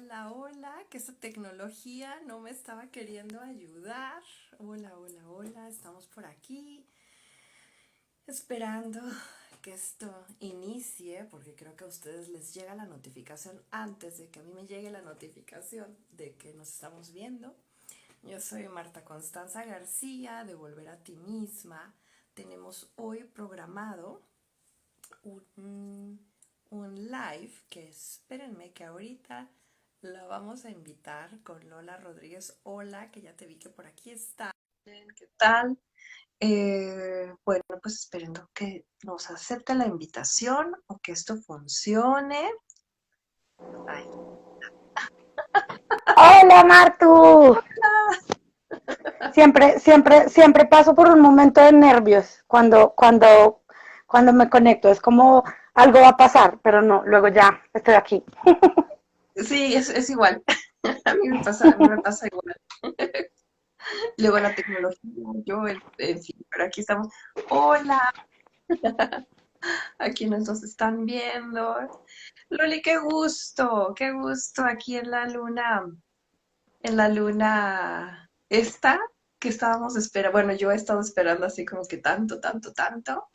Hola, hola, que esa tecnología no me estaba queriendo ayudar. Hola, hola, hola, estamos por aquí esperando que esto inicie, porque creo que a ustedes les llega la notificación antes de que a mí me llegue la notificación de que nos estamos viendo. Yo soy Marta Constanza García de Volver a ti misma. Tenemos hoy programado un live que espérenme que ahorita la vamos a invitar con Lola Rodríguez. Hola, que ya te vi que por aquí está. ¿Qué tal? Bueno, pues esperando que nos acepte la invitación o que esto funcione. Ay, Hola Martu, siempre paso por un momento de nervios cuando me conecto. Es como algo va a pasar, pero no, luego ya estoy aquí. sí, es igual. A mí me pasa igual. Luego la tecnología, yo, en fin, pero aquí estamos. Hola, a quienes nos están viendo. Loli, qué gusto aquí en la luna esta que estábamos esperando. Bueno, yo he estado esperando así como que tanto, tanto, tanto.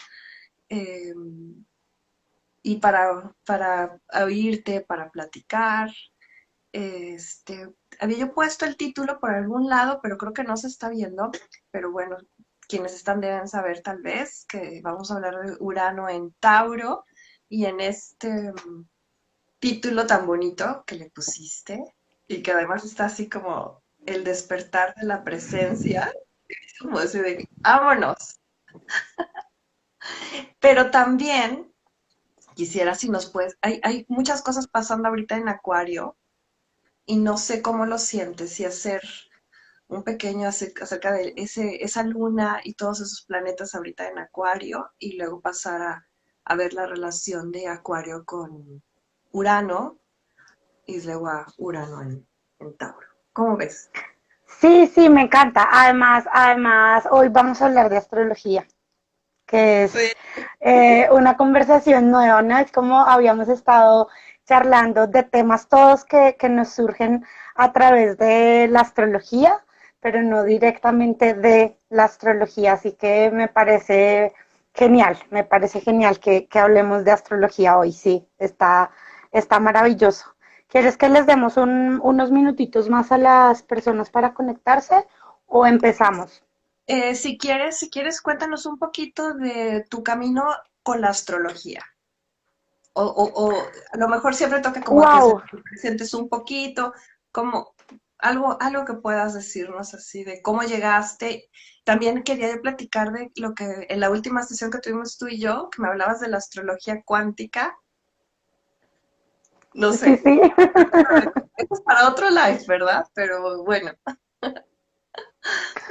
eh, y para oírte, para platicar. Este, había yo puesto el título por algún lado, pero creo que no se está viendo. Pero bueno, quienes están deben saber tal vez que vamos a hablar de Urano en Tauro y en este título tan bonito que le pusiste y que además está así como el despertar de la presencia, como ese de vámonos. Pero también quisiera si nos puedes, hay muchas cosas pasando ahorita en Acuario y no sé cómo lo sientes, si hacer un pequeño acerca de esa luna y todos esos planetas ahorita en Acuario y luego pasar a ver la relación de Acuario con Urano y luego a Urano en Tauro. ¿Cómo ves? Sí, sí, me encanta. Además, hoy vamos a hablar de astrología, que Sí. es una conversación nueva, ¿no? Es como habíamos estado charlando de temas todos que nos surgen a través de la astrología, pero no directamente de la astrología, así que me parece genial que hablemos de astrología hoy, sí, está maravilloso. ¿Quieres que les demos unos minutitos más a las personas para conectarse o empezamos? Si quieres, cuéntanos un poquito de tu camino con la astrología. O a lo mejor siempre toca como que se ¡Wow! te presentes un poquito, como algo que puedas decirnos así de cómo llegaste. También quería yo platicar de lo que en la última sesión que tuvimos tú y yo, que me hablabas de la astrología cuántica. No Sí, sé, sí. eso es para otro live, ¿verdad? Pero bueno,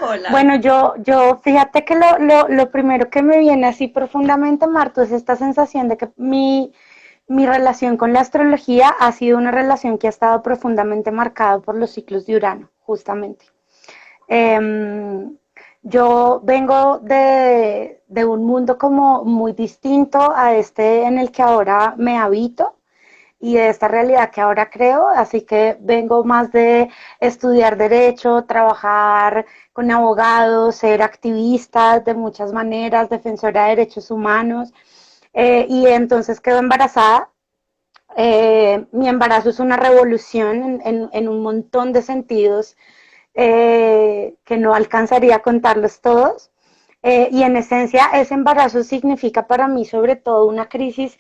hola. Bueno, yo fíjate que lo primero que me viene así profundamente, Marto, es esta sensación de que mi relación con la astrología ha sido una relación que ha estado profundamente marcada por los ciclos de Urano, justamente. Eh, yo vengo de un mundo como muy distinto a este en el que ahora me habito y de esta realidad que ahora creo, así que vengo más de estudiar derecho, trabajar con abogados, ser activista de muchas maneras, defensora de derechos humanos, y entonces quedo embarazada. Mi embarazo es una revolución en un montón de sentidos que no alcanzaría a contarlos todos. Y en esencia, ese embarazo significa para mí sobre todo una crisis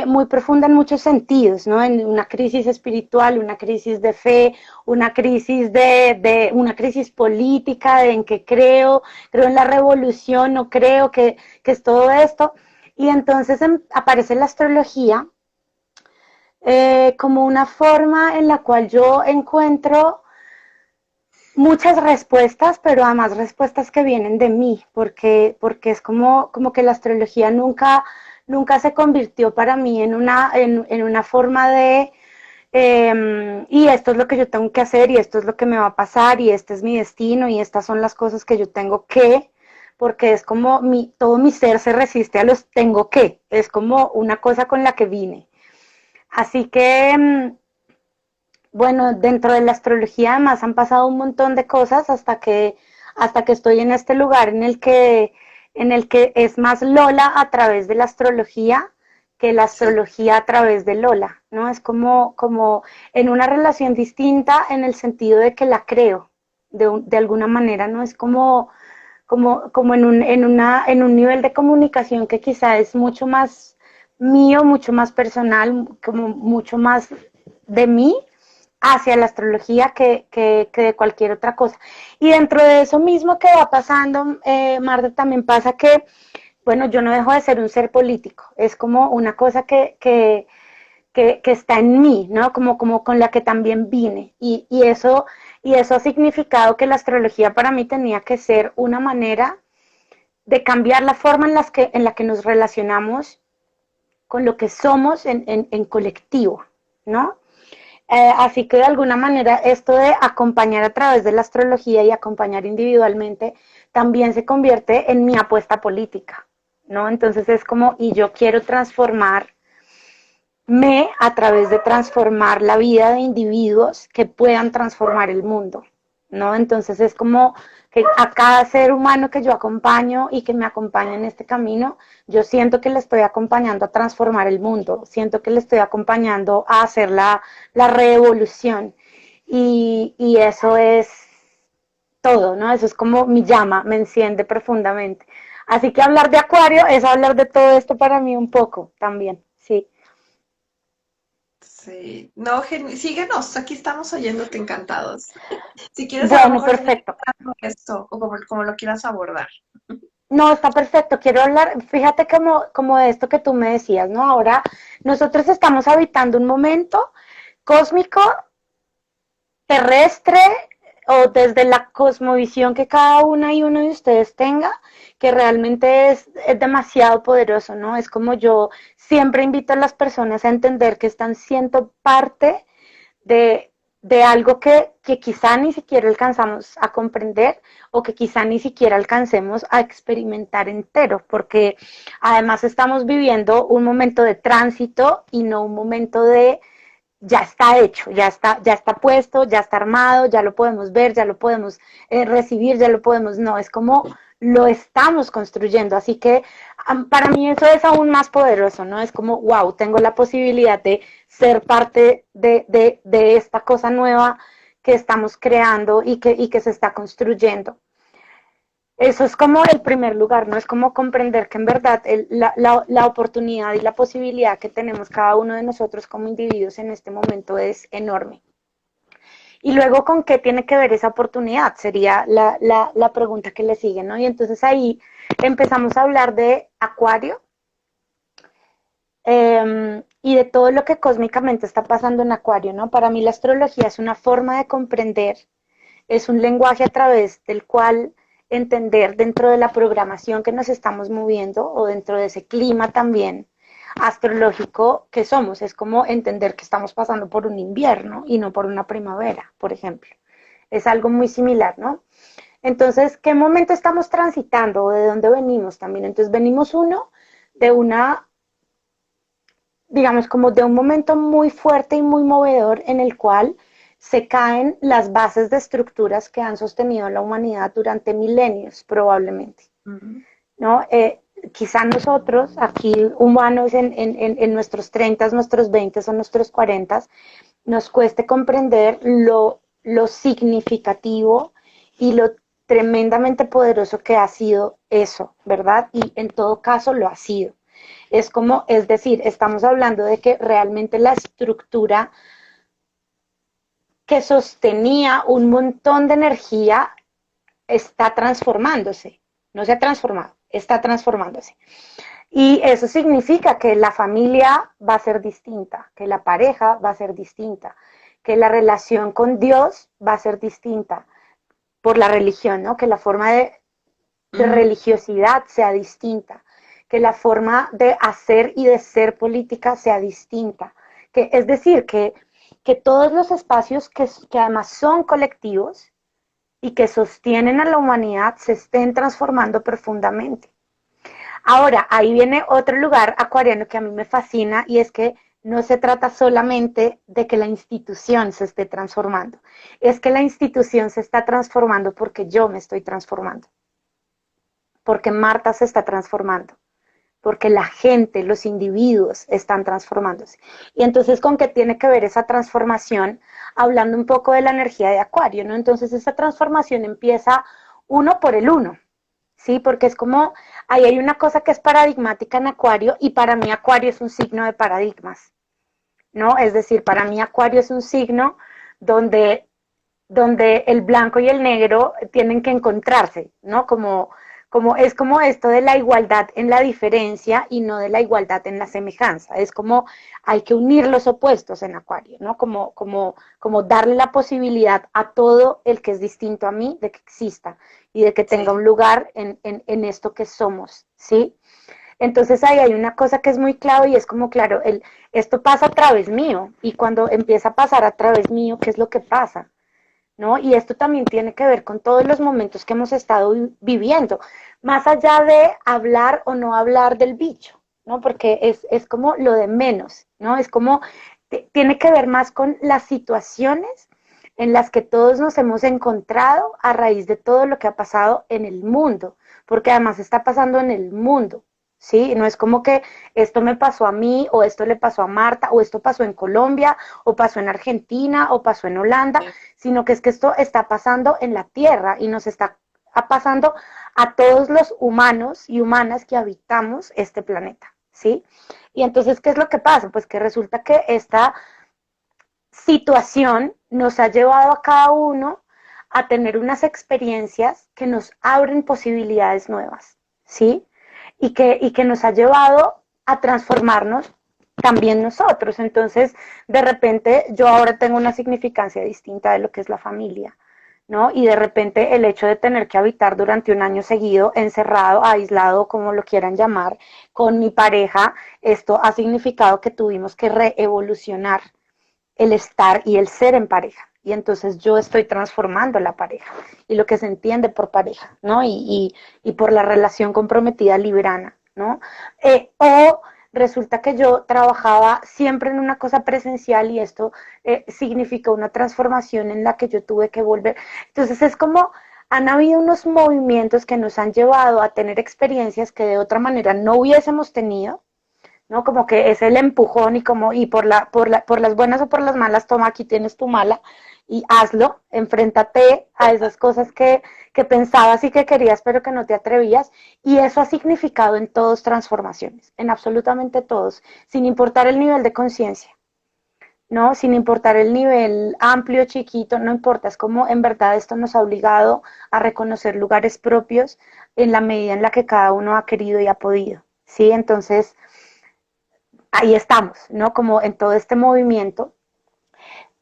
muy profunda en muchos sentidos, ¿no? En una crisis espiritual, una crisis de fe, una crisis una crisis política, de en que creo en la revolución, no creo que es todo esto. Y entonces aparece la astrología como una forma en la cual yo encuentro muchas respuestas, pero además respuestas que vienen de mí, porque es como que la astrología nunca se convirtió para mí en una forma de, y esto es lo que yo tengo que hacer, y esto es lo que me va a pasar, y este es mi destino, y estas son las cosas que yo tengo que, porque es como todo mi ser se resiste a los tengo que, es como una cosa con la que vine. Así que bueno, dentro de la astrología además han pasado un montón de cosas hasta que estoy en este lugar en el que es más Lola a través de la astrología que la Sí. astrología a través de Lola, ¿no? Es como en una relación distinta en el sentido de que la creo, de alguna manera, ¿no? Es como en un nivel de comunicación que quizá es mucho más mío, mucho más personal, como mucho más de mí hacia la astrología que de cualquier otra cosa. Y dentro de eso mismo que va pasando, Marta, también pasa que, bueno, yo no dejo de ser un ser político, es como una cosa que está en mí, ¿no? Como con la que también vine. Y eso ha significado que la astrología para mí tenía que ser una manera de cambiar la forma en la que nos relacionamos con lo que somos en colectivo, ¿no? Así que de alguna manera esto de acompañar a través de la astrología y acompañar individualmente también se convierte en mi apuesta política, ¿no? Entonces es como, y yo quiero transformarme a través de transformar la vida de individuos que puedan transformar el mundo, ¿no? Entonces es como que a cada ser humano que yo acompaño y que me acompaña en este camino, yo siento que le estoy acompañando a transformar el mundo, siento que le estoy acompañando a hacer la revolución y eso es todo, ¿no? Eso es como mi llama, me enciende profundamente. Así que hablar de Acuario es hablar de todo esto para mí un poco también, sí. Sí, no, síguenos, aquí estamos oyéndote encantados. Si quieres, a lo Bueno, mejor seguir perfecto. hablando de esto, o como lo quieras abordar. No, está perfecto. Quiero hablar, fíjate como de esto que tú me decías, ¿no? Ahora nosotros estamos habitando un momento cósmico, terrestre, o desde la cosmovisión que cada una y uno de ustedes tenga, que realmente es demasiado poderoso, ¿no? Es como yo siempre invito a las personas a entender que están siendo parte de algo que quizá ni siquiera alcanzamos a comprender o que quizá ni siquiera alcancemos a experimentar entero, porque además estamos viviendo un momento de tránsito y no un momento de ya está hecho, ya está puesto, ya está armado, ya lo podemos ver, ya lo podemos recibir, ya lo podemos, no, es como lo estamos construyendo, así que para mí eso es aún más poderoso, ¿no? Es como, wow, tengo la posibilidad de ser parte de esta cosa nueva que estamos creando y que se está construyendo. Eso es como el primer lugar, ¿no? Es como comprender que en verdad la oportunidad y la posibilidad que tenemos cada uno de nosotros como individuos en este momento es enorme. Y luego, ¿con qué tiene que ver esa oportunidad? Sería la pregunta que le sigue, ¿no? Y entonces ahí empezamos a hablar de Acuario y de todo lo que cósmicamente está pasando en Acuario, ¿no? Para mí la astrología es una forma de comprender, es un lenguaje a través del cual entender dentro de la programación que nos estamos moviendo o dentro de ese clima también astrológico que somos. Es como entender que estamos pasando por un invierno y no por una primavera, por ejemplo. Es algo muy similar, ¿no? Entonces, ¿qué momento estamos transitando o de dónde venimos también? Entonces, venimos uno de una, digamos, como de un momento muy fuerte y muy movedor en el cual se caen las bases de estructuras que han sostenido a la humanidad durante milenios, probablemente, Ujú. ¿no? Quizá nosotros, aquí humanos en nuestros 30, nuestros 20 o nuestros 40, nos cueste comprender lo significativo y lo tremendamente poderoso que ha sido eso, ¿verdad? Y en todo caso lo ha sido. Es como, es decir, estamos hablando de que realmente la estructura que sostenía un montón de energía está transformándose, no se ha transformado, está transformándose. Y eso significa que la familia va a ser distinta, que la pareja va a ser distinta, que la relación con Dios va a ser distinta por la religión, ¿no? Que la forma de Ujú. religiosidad sea distinta, que la forma de hacer y de ser política sea distinta. Que, es decir, que todos los espacios que además son colectivos y que sostienen a la humanidad se estén transformando profundamente. Ahora, ahí viene otro lugar acuariano que a mí me fascina y es que no se trata solamente de que la institución se esté transformando, es que la institución se está transformando porque yo me estoy transformando, porque Marta se está transformando, porque la gente, los individuos están transformándose. Y entonces, ¿con qué tiene que ver esa transformación? Hablando un poco de la energía de Acuario, ¿no? Entonces, esa transformación empieza uno por el uno, ¿sí? Porque es como, ahí hay una cosa que es paradigmática en Acuario, y para mí Acuario es un signo de paradigmas, ¿no? Es decir, para mí Acuario es un signo donde, donde el blanco y el negro tienen que encontrarse, ¿no? Es como esto de la igualdad en la diferencia y no de la igualdad en la semejanza. Es como hay que unir los opuestos en Acuario, ¿no? Como darle la posibilidad a todo el que es distinto a mí de que exista y de que tenga Sí. un lugar en esto que somos, ¿sí? Entonces ahí hay una cosa que es muy clave y es como, claro, esto pasa a través mío y cuando empieza a pasar a través mío, ¿qué es lo que pasa? ¿No? Y esto también tiene que ver con todos los momentos que hemos estado viviendo, más allá de hablar o no hablar del bicho, ¿no? Porque es como lo de menos, ¿no? Es como, tiene que ver más con las situaciones en las que todos nos hemos encontrado a raíz de todo lo que ha pasado en el mundo, porque además está pasando en el mundo, ¿sí? No es como que esto me pasó a mí o esto le pasó a Marta o esto pasó en Colombia o pasó en Argentina o pasó en Holanda, sino que es que esto está pasando en la Tierra y nos está pasando a todos los humanos y humanas que habitamos este planeta, ¿sí? Y entonces, ¿qué es lo que pasa? Pues que resulta que esta situación nos ha llevado a cada uno a tener unas experiencias que nos abren posibilidades nuevas, ¿sí? Y que nos ha llevado a transformarnos también nosotros. Entonces, de repente, yo ahora tengo una significancia distinta de lo que es la familia, ¿no? Y de repente el hecho de tener que habitar durante un año seguido, encerrado, aislado, como lo quieran llamar, con mi pareja, esto ha significado que tuvimos que reevolucionar el estar y el ser en pareja. Y entonces yo estoy transformando la pareja y lo que se entiende por pareja, ¿no? Y por la relación comprometida librana, ¿no? O resulta que yo trabajaba siempre en una cosa presencial y esto significó una transformación en la que yo tuve que volver. Entonces es como han habido unos movimientos que nos han llevado a tener experiencias que de otra manera no hubiésemos tenido, ¿no? Como que es el empujón y como, y por las buenas o por las malas, toma, aquí tienes tu mala y hazlo, enfréntate a esas cosas que pensabas y que querías pero que no te atrevías, y eso ha significado en todos transformaciones, en absolutamente todos, sin importar el nivel de conciencia, ¿no? Sin importar el nivel amplio, chiquito, no importa, es como en verdad esto nos ha obligado a reconocer lugares propios en la medida en la que cada uno ha querido y ha podido, ¿sí? Entonces, ahí estamos, ¿no? Como en todo este movimiento.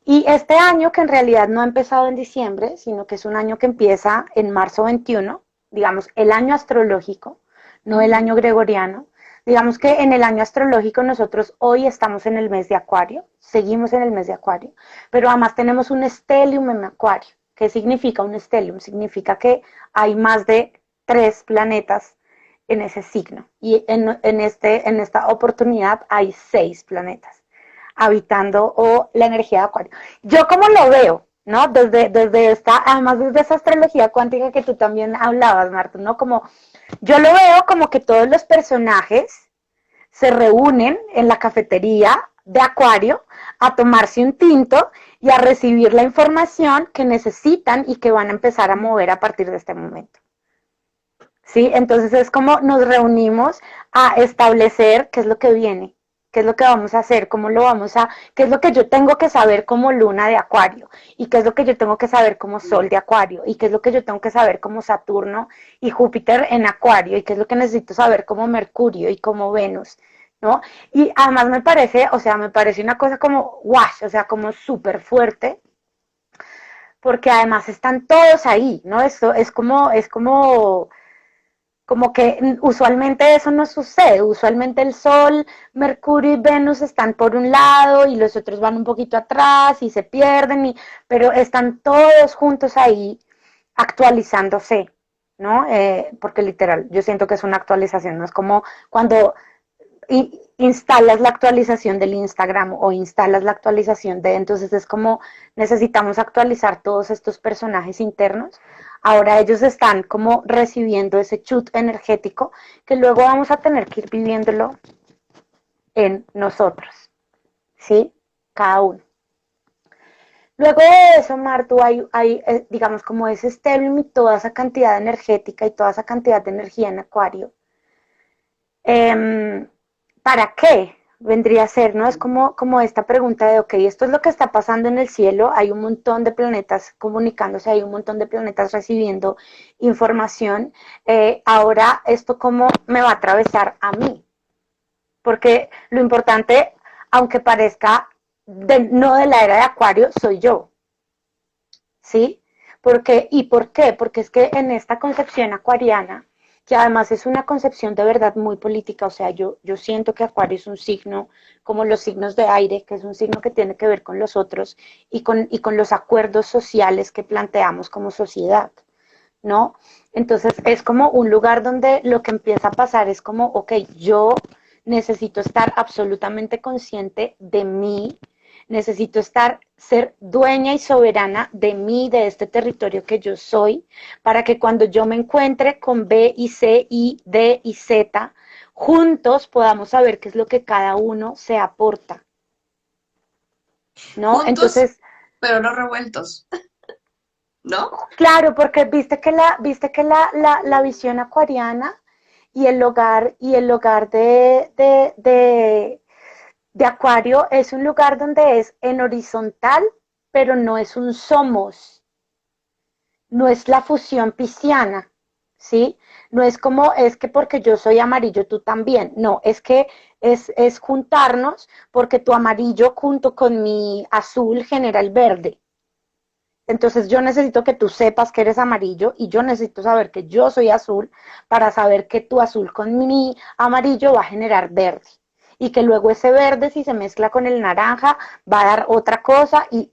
Y este año, que en realidad no ha empezado en diciembre, sino que es un año que empieza en marzo 21, digamos, el año astrológico, no el año gregoriano. Digamos que en el año astrológico nosotros hoy estamos en el mes de Acuario, seguimos en el mes de Acuario, pero además tenemos un stellium en Acuario. ¿Qué significa un stellium? Significa que hay más de 3 planetas en ese signo. Y en esta oportunidad hay 6 planetas habitando o la energía de Acuario. Yo como lo veo, ¿no? Desde esta, además desde esa astrología cuántica que tú también hablabas, Marta, ¿no? Como yo lo veo como que todos los personajes se reúnen en la cafetería de Acuario a tomarse un tinto y a recibir la información que necesitan y que van a empezar a mover a partir de este momento. ¿Sí? Entonces es como nos reunimos a establecer qué es lo que viene, qué es lo que vamos a hacer, cómo lo vamos a, qué es lo que yo tengo que saber como luna de Acuario y qué es lo que yo tengo que saber como sol de Acuario y qué es lo que yo tengo que saber como Saturno y Júpiter en Acuario y qué es lo que necesito saber como Mercurio y como Venus, ¿no? Y además me parece, o sea, me parece una cosa como wash, o sea, como súper fuerte, porque además están todos ahí, ¿no? Esto como que usualmente eso no sucede, usualmente el Sol, Mercurio y Venus están por un lado y los otros van un poquito atrás y se pierden, pero están todos juntos ahí actualizándose, ¿no? Porque literal, yo siento que es una actualización, no es como cuando instalas la actualización del Instagram o instalas la actualización de, entonces es como necesitamos actualizar todos estos personajes internos. Ahora ellos están como recibiendo ese chut energético que luego vamos a tener que ir viviéndolo en nosotros, ¿sí? Cada uno. Luego de eso, Martu, digamos, como ese stellium y toda esa cantidad energética y toda esa cantidad de energía en Acuario. ¿Para qué vendría a ser? ¿No? Es como esta pregunta de, ok, esto es lo que está pasando en el cielo, hay un montón de planetas comunicándose, hay un montón de planetas recibiendo información, ahora esto cómo me va a atravesar a mí, porque lo importante, aunque parezca no de la era de Acuario, soy yo, ¿sí? ¿Y por qué? Porque es que en esta concepción acuariana, que además es una concepción de verdad muy política, o sea, yo siento que Acuario es un signo como los signos de aire, que es un signo que tiene que ver con los otros y con los acuerdos sociales que planteamos como sociedad, ¿no? Entonces es como un lugar donde lo que empieza a pasar es como, ok, yo necesito estar absolutamente consciente de mí, necesito ser dueña y soberana de mí, de este territorio que yo soy, para que cuando yo me encuentre con B y C y D y Z, juntos podamos saber qué es lo que cada uno se aporta, ¿no? Juntos, Entonces, pero no revueltos, ¿no? claro, porque viste que la visión acuariana y el hogar de Acuario es un lugar donde es en horizontal, pero no es un somos, no es la fusión pisciana, ¿sí? No es como, es que porque yo soy amarillo, tú también. No, es que es juntarnos porque tu amarillo junto con mi azul genera el verde. Entonces yo necesito que tú sepas que eres amarillo y yo necesito saber que yo soy azul para saber que tu azul con mi amarillo va a generar verde y que luego ese verde si se mezcla con el naranja va a dar otra cosa y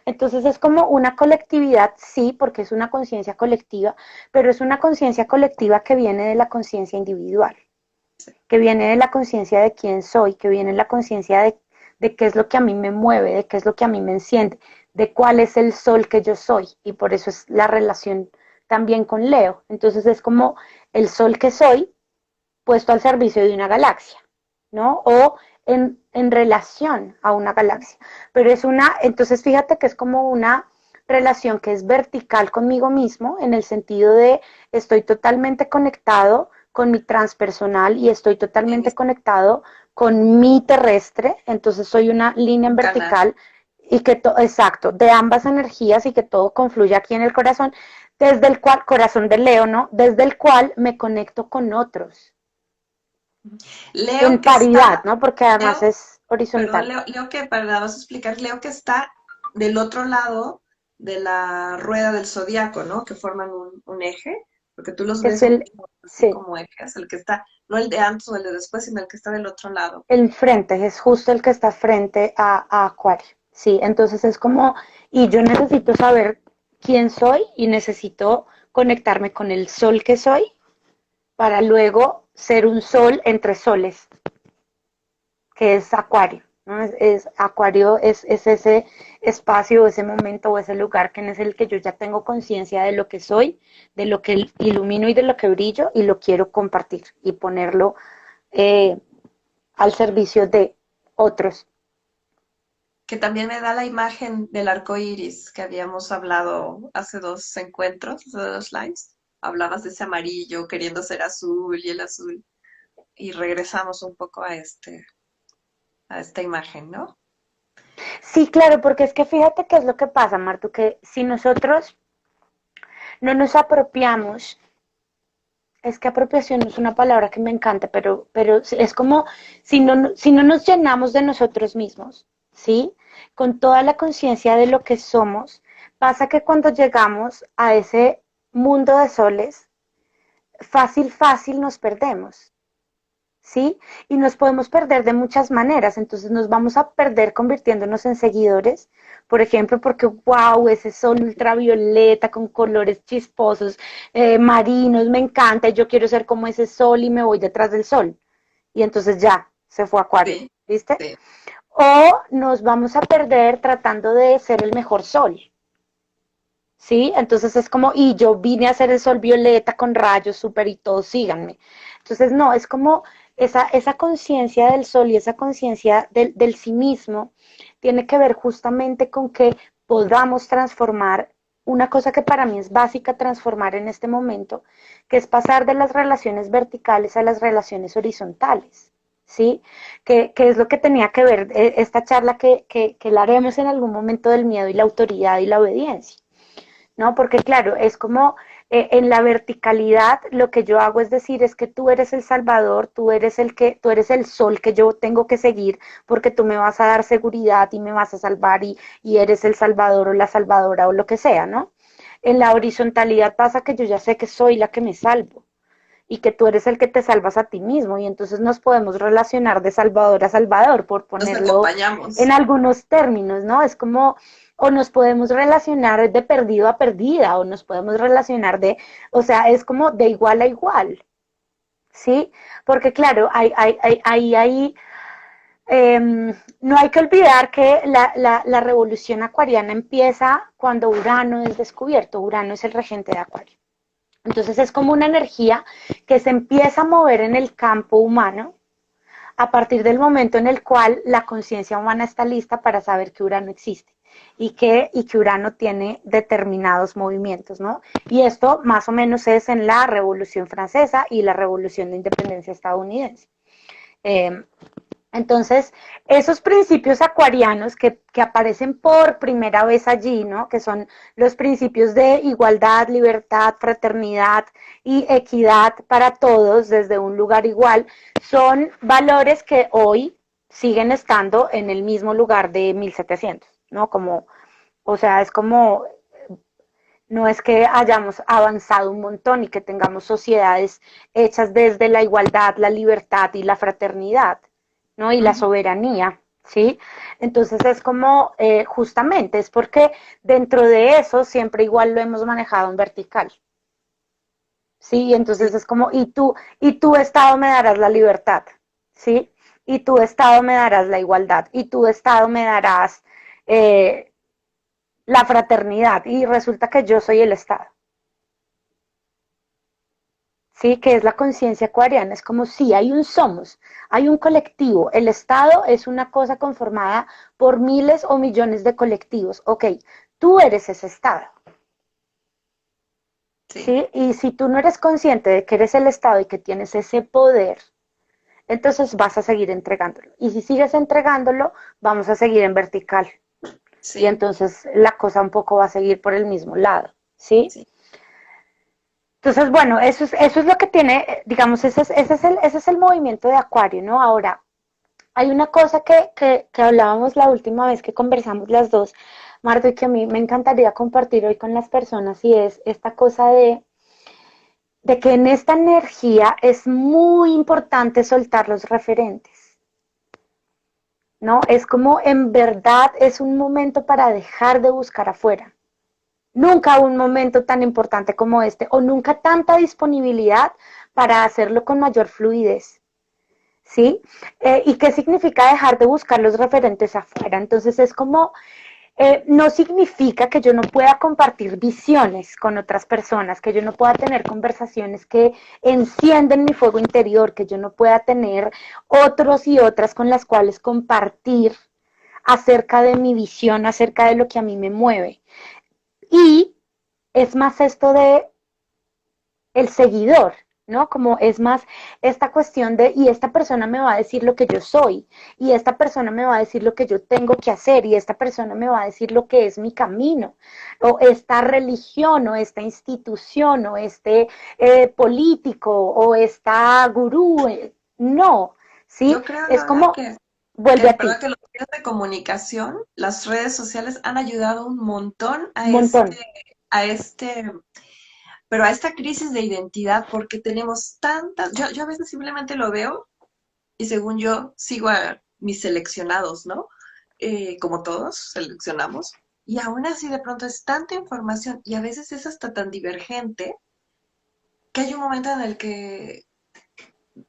entonces es como una colectividad, sí, porque es una conciencia colectiva, pero es una conciencia colectiva que viene de la conciencia individual, que viene de la conciencia de quién soy, que viene de la conciencia de qué es lo que a mí me mueve, de qué es lo que a mí me enciende, de cuál es el sol que yo soy. Y por eso es la relación también con Leo. Entonces es como el sol que soy puesto al servicio de una galaxia, ¿no? O en relación a una galaxia. Pero entonces fíjate que es como una relación que es vertical conmigo mismo, en el sentido de estoy totalmente conectado con mi transpersonal y estoy totalmente conectado con mi terrestre, entonces soy una línea en Un canal. vertical y exacto, de ambas energías y que todo confluye aquí en el corazón, desde el cual, corazón de Leo, ¿no? Desde el cual me conecto con otros, Leo en que paridad, está, ¿no? Porque además Leo, es perdón, horizontal. Leo que para nada más explicar, Leo que está del otro lado de la rueda del zodiaco, ¿no? Que forman un eje, porque tú los Es ves el, mucho así sí, como ejes, el que está, no el de antes o el de después, sino el que está del otro lado. el frente, es justo el que está frente a Acuario. Sí, entonces es como, y yo necesito saber quién soy y necesito conectarme con el sol que soy para luego ser un sol entre soles, que es Acuario, ¿no? Acuario es ese espacio, ese momento o ese lugar que es el que yo ya tengo conciencia de lo que soy, de lo que ilumino y de lo que brillo y lo quiero compartir y ponerlo eh, al servicio de otros. Que también me da la imagen del arco iris que habíamos hablado hace dos encuentros, hace dos lives. Hablabas de ese amarillo queriendo ser azul y el azul. Y regresamos un poco a esta imagen, ¿no? Sí, claro, porque es que fíjate qué es lo que pasa, Martu, que si nosotros no nos apropiamos, es que apropiación no es una palabra que me encanta, pero es como si no nos llenamos de nosotros mismos, ¿sí? Con toda la conciencia de lo que somos, pasa que cuando llegamos a ese mundo de soles, fácil, fácil nos perdemos. ¿Sí? Y nos podemos perder de muchas maneras, entonces nos vamos a perder convirtiéndonos en seguidores, por ejemplo, porque wow, ese sol ultravioleta con colores chisposos, marinos, me encanta, yo quiero ser como ese sol y me voy detrás del sol. Y entonces ya, se fue a Acuario, Sí, ¿viste? sí. O nos vamos a perder tratando de ser el mejor sol, ¿sí? Entonces es como, y yo vine a hacer el sol violeta con rayos súper y todos síganme. Entonces, no, es como esa conciencia del sol y esa conciencia del sí mismo tiene que ver justamente con que podamos transformar una cosa que para mí es básica transformar en este momento, que es pasar de las relaciones verticales a las relaciones horizontales. ¿Sí? Que es lo que tenía que ver esta charla que la haremos en algún momento del miedo y la autoridad y la obediencia. ¿No? Porque claro, es como en la verticalidad lo que yo hago es decir, es que tú eres el salvador, tú eres el sol que yo tengo que seguir porque tú me vas a dar seguridad y me vas a salvar y eres el salvador o la salvadora o lo que sea, ¿no? En la horizontalidad pasa que yo ya sé que soy la que me salvo y que tú eres el que te salvas a ti mismo y entonces nos podemos relacionar de salvador a salvador, por Nos ponerlo en acompañamos. algunos términos, ¿no? Es como, o nos podemos relacionar de perdido a perdida, o nos podemos relacionar de, o sea, es como de igual a igual, ¿sí? Porque claro, no hay que olvidar que la revolución acuariana empieza cuando Urano es descubierto, Urano es el regente de Acuario. Entonces es como una energía que se empieza a mover en el campo humano a partir del momento en el cual la conciencia humana está lista para saber que Urano existe y que Urano tiene determinados movimientos, ¿no? Y esto más o menos es en la Revolución Francesa y la Revolución de Independencia estadounidense. Eh, entonces, esos principios acuarianos que aparecen por primera vez allí, ¿no? Que son los principios de igualdad, libertad, fraternidad y equidad para todos desde un lugar igual, son valores que hoy siguen estando en el mismo lugar de 1700, ¿no? Como, o sea, es como, no es que hayamos avanzado un montón y que tengamos sociedades hechas desde la igualdad, la libertad y la fraternidad, ¿no? Y la Ujú. soberanía, ¿sí? Entonces es como, justamente, es porque dentro de eso siempre igual lo hemos manejado en vertical, ¿sí? Entonces Sí, es como, y tú Estado me darás la libertad, ¿sí? Y tu Estado me darás la igualdad, y tu Estado me darás la fraternidad, y resulta que yo soy el Estado. Sí, que es la conciencia acuariana, es como si hay un somos, hay un colectivo, el Estado es una cosa conformada por miles o millones de colectivos, ok, tú eres ese Estado, sí. ¿sí? Y si tú no eres consciente de que eres el Estado y que tienes ese poder, entonces vas a seguir entregándolo. Y si sigues entregándolo, vamos a seguir en vertical. Y Sí, entonces la cosa un poco va a seguir por el mismo lado, ¿sí? sí. Entonces, bueno, eso es lo que tiene, digamos, ese es el movimiento de Acuario, ¿no? Ahora, hay una cosa que hablábamos la última vez que conversamos las dos, Marta, y que a mí me encantaría compartir hoy con las personas, y es esta cosa de que en esta energía es muy importante soltar los referentes, ¿no? Es como en verdad es un momento para dejar de buscar afuera. Nunca un momento tan importante como este, o nunca tanta disponibilidad para hacerlo con mayor fluidez. ¿Sí? ¿Y qué significa dejar de buscar los referentes afuera? Entonces es como, no significa que yo no pueda compartir visiones con otras personas, que yo no pueda tener conversaciones que encienden mi fuego interior, que yo no pueda tener otros y otras con las cuales compartir acerca de mi visión, acerca de lo que a mí me mueve. Y es más esto de el seguidor, ¿no? Como es más esta cuestión de, y esta persona me va a decir lo que yo soy, y esta persona me va a decir lo que yo tengo que hacer, y esta persona me va a decir lo que es mi camino, o esta religión, o esta institución, o este político, o esta gurú, no, ¿sí? Yo creo, Es Lola, como, vuelve a perdón, ti, que los medios de comunicación, las redes sociales han ayudado un montón un montón. a este, pero a esta crisis de identidad, porque tenemos tantas, yo a veces simplemente lo veo y según yo sigo a mis seleccionados, ¿no? Como todos seleccionamos, y aún así de pronto es tanta información y a veces es hasta tan divergente que hay un momento en el que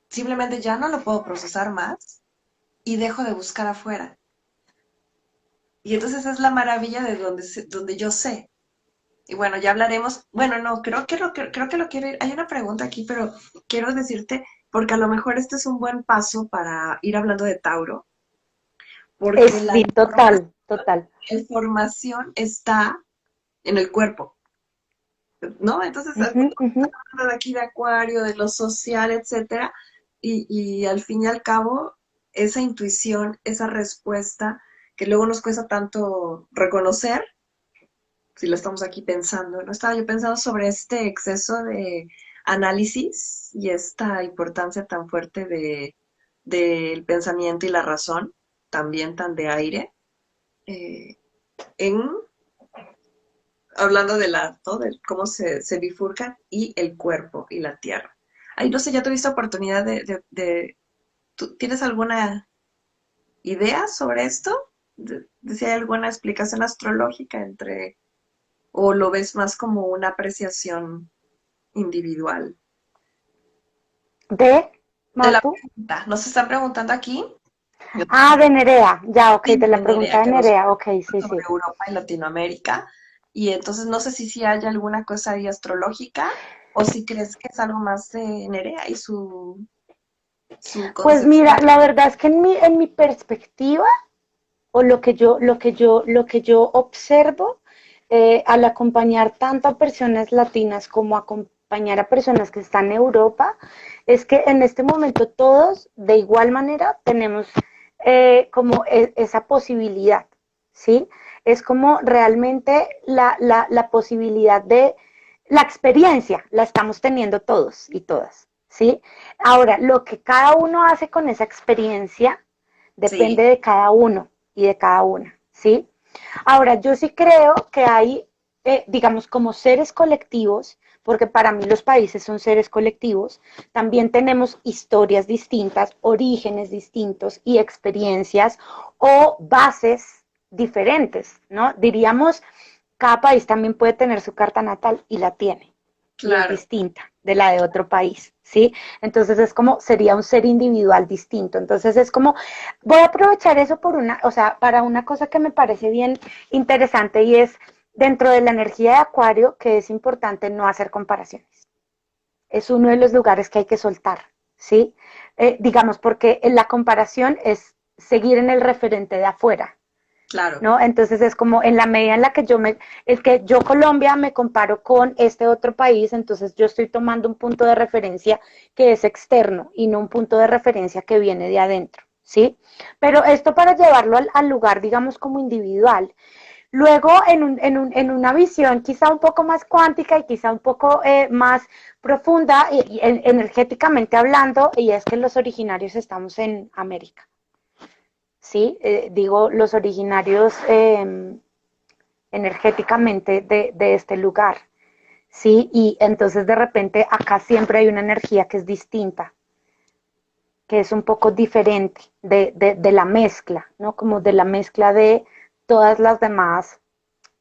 simplemente ya no lo puedo procesar más y dejo de buscar afuera. Y entonces es la maravilla de donde yo sé. Y bueno, ya hablaremos. Bueno, no, creo que lo quiero ir. Hay una pregunta aquí, pero quiero decirte, porque a lo mejor este es un buen paso para ir hablando de Tauro, porque Sí, total, total. la información está en el cuerpo, ¿no? Entonces, Ujú, ujú. hablando de aquí de Acuario, de lo social, etcétera, y al fin y al cabo, esa intuición, esa respuesta que luego nos cuesta tanto reconocer, si lo estamos aquí pensando, ¿no? Estaba yo pensando sobre este exceso de análisis y esta importancia tan fuerte del pensamiento y la razón, también tan de aire, eh, en hablando de ¿no? De cómo se bifurcan y el cuerpo y la tierra. Ay, no sé, ¿ya tuviste oportunidad ¿tú tienes alguna idea sobre esto? De si hay alguna explicación astrológica entre, o lo ves más como una apreciación individual? ¿De, De la Martu? pregunta, nos están preguntando aquí, yo Ah, de Nerea. Ya, ok, de la de pregunta Nerea, de que nos Nerea. Ok, sí, sobre sí. Europa y Latinoamérica, y entonces no sé si hay alguna cosa ahí astrológica, o si crees que es algo más de Nerea y su Pues concepción. mira, la verdad es que en mi perspectiva, o lo que yo observo, al acompañar tanto a personas latinas como acompañar a personas que están en Europa, es que en este momento todos de igual manera tenemos como esa posibilidad, ¿sí? Es como realmente la posibilidad de la experiencia, la estamos teniendo todos y todas, ¿sí? Ahora, lo que cada uno hace con esa experiencia depende Sí, de cada uno y de cada una, ¿sí? Ahora, yo sí creo que hay, digamos, como seres colectivos, porque para mí los países son seres colectivos, también tenemos historias distintas, orígenes distintos y experiencias o bases diferentes, ¿no? Diríamos, cada país también puede tener su carta natal y la tiene, y es claro. distinta de la de otro país, ¿sí? Entonces es como, sería un ser individual distinto. Entonces es como, voy a aprovechar eso o sea, para una cosa que me parece bien interesante y es dentro de la energía de Acuario que es importante no hacer comparaciones. Es uno de los lugares que hay que soltar, ¿sí? Digamos, porque la comparación es seguir en el referente de afuera, Claro, ¿no? Entonces es como en la medida en la que es que yo Colombia me comparo con este otro país, entonces yo estoy tomando un punto de referencia que es externo y no un punto de referencia que viene de adentro, ¿sí? Pero esto para llevarlo al lugar, digamos, como individual. Luego, en una visión quizá un poco más cuántica y quizá un poco más profunda, energéticamente hablando, y es que los originarios estamos en América. ¿Sí? Digo, los originarios energéticamente de este lugar, ¿sí? Y entonces de repente acá siempre hay una energía que es distinta, que es un poco diferente de la mezcla, ¿no? Como de la mezcla de todas las demás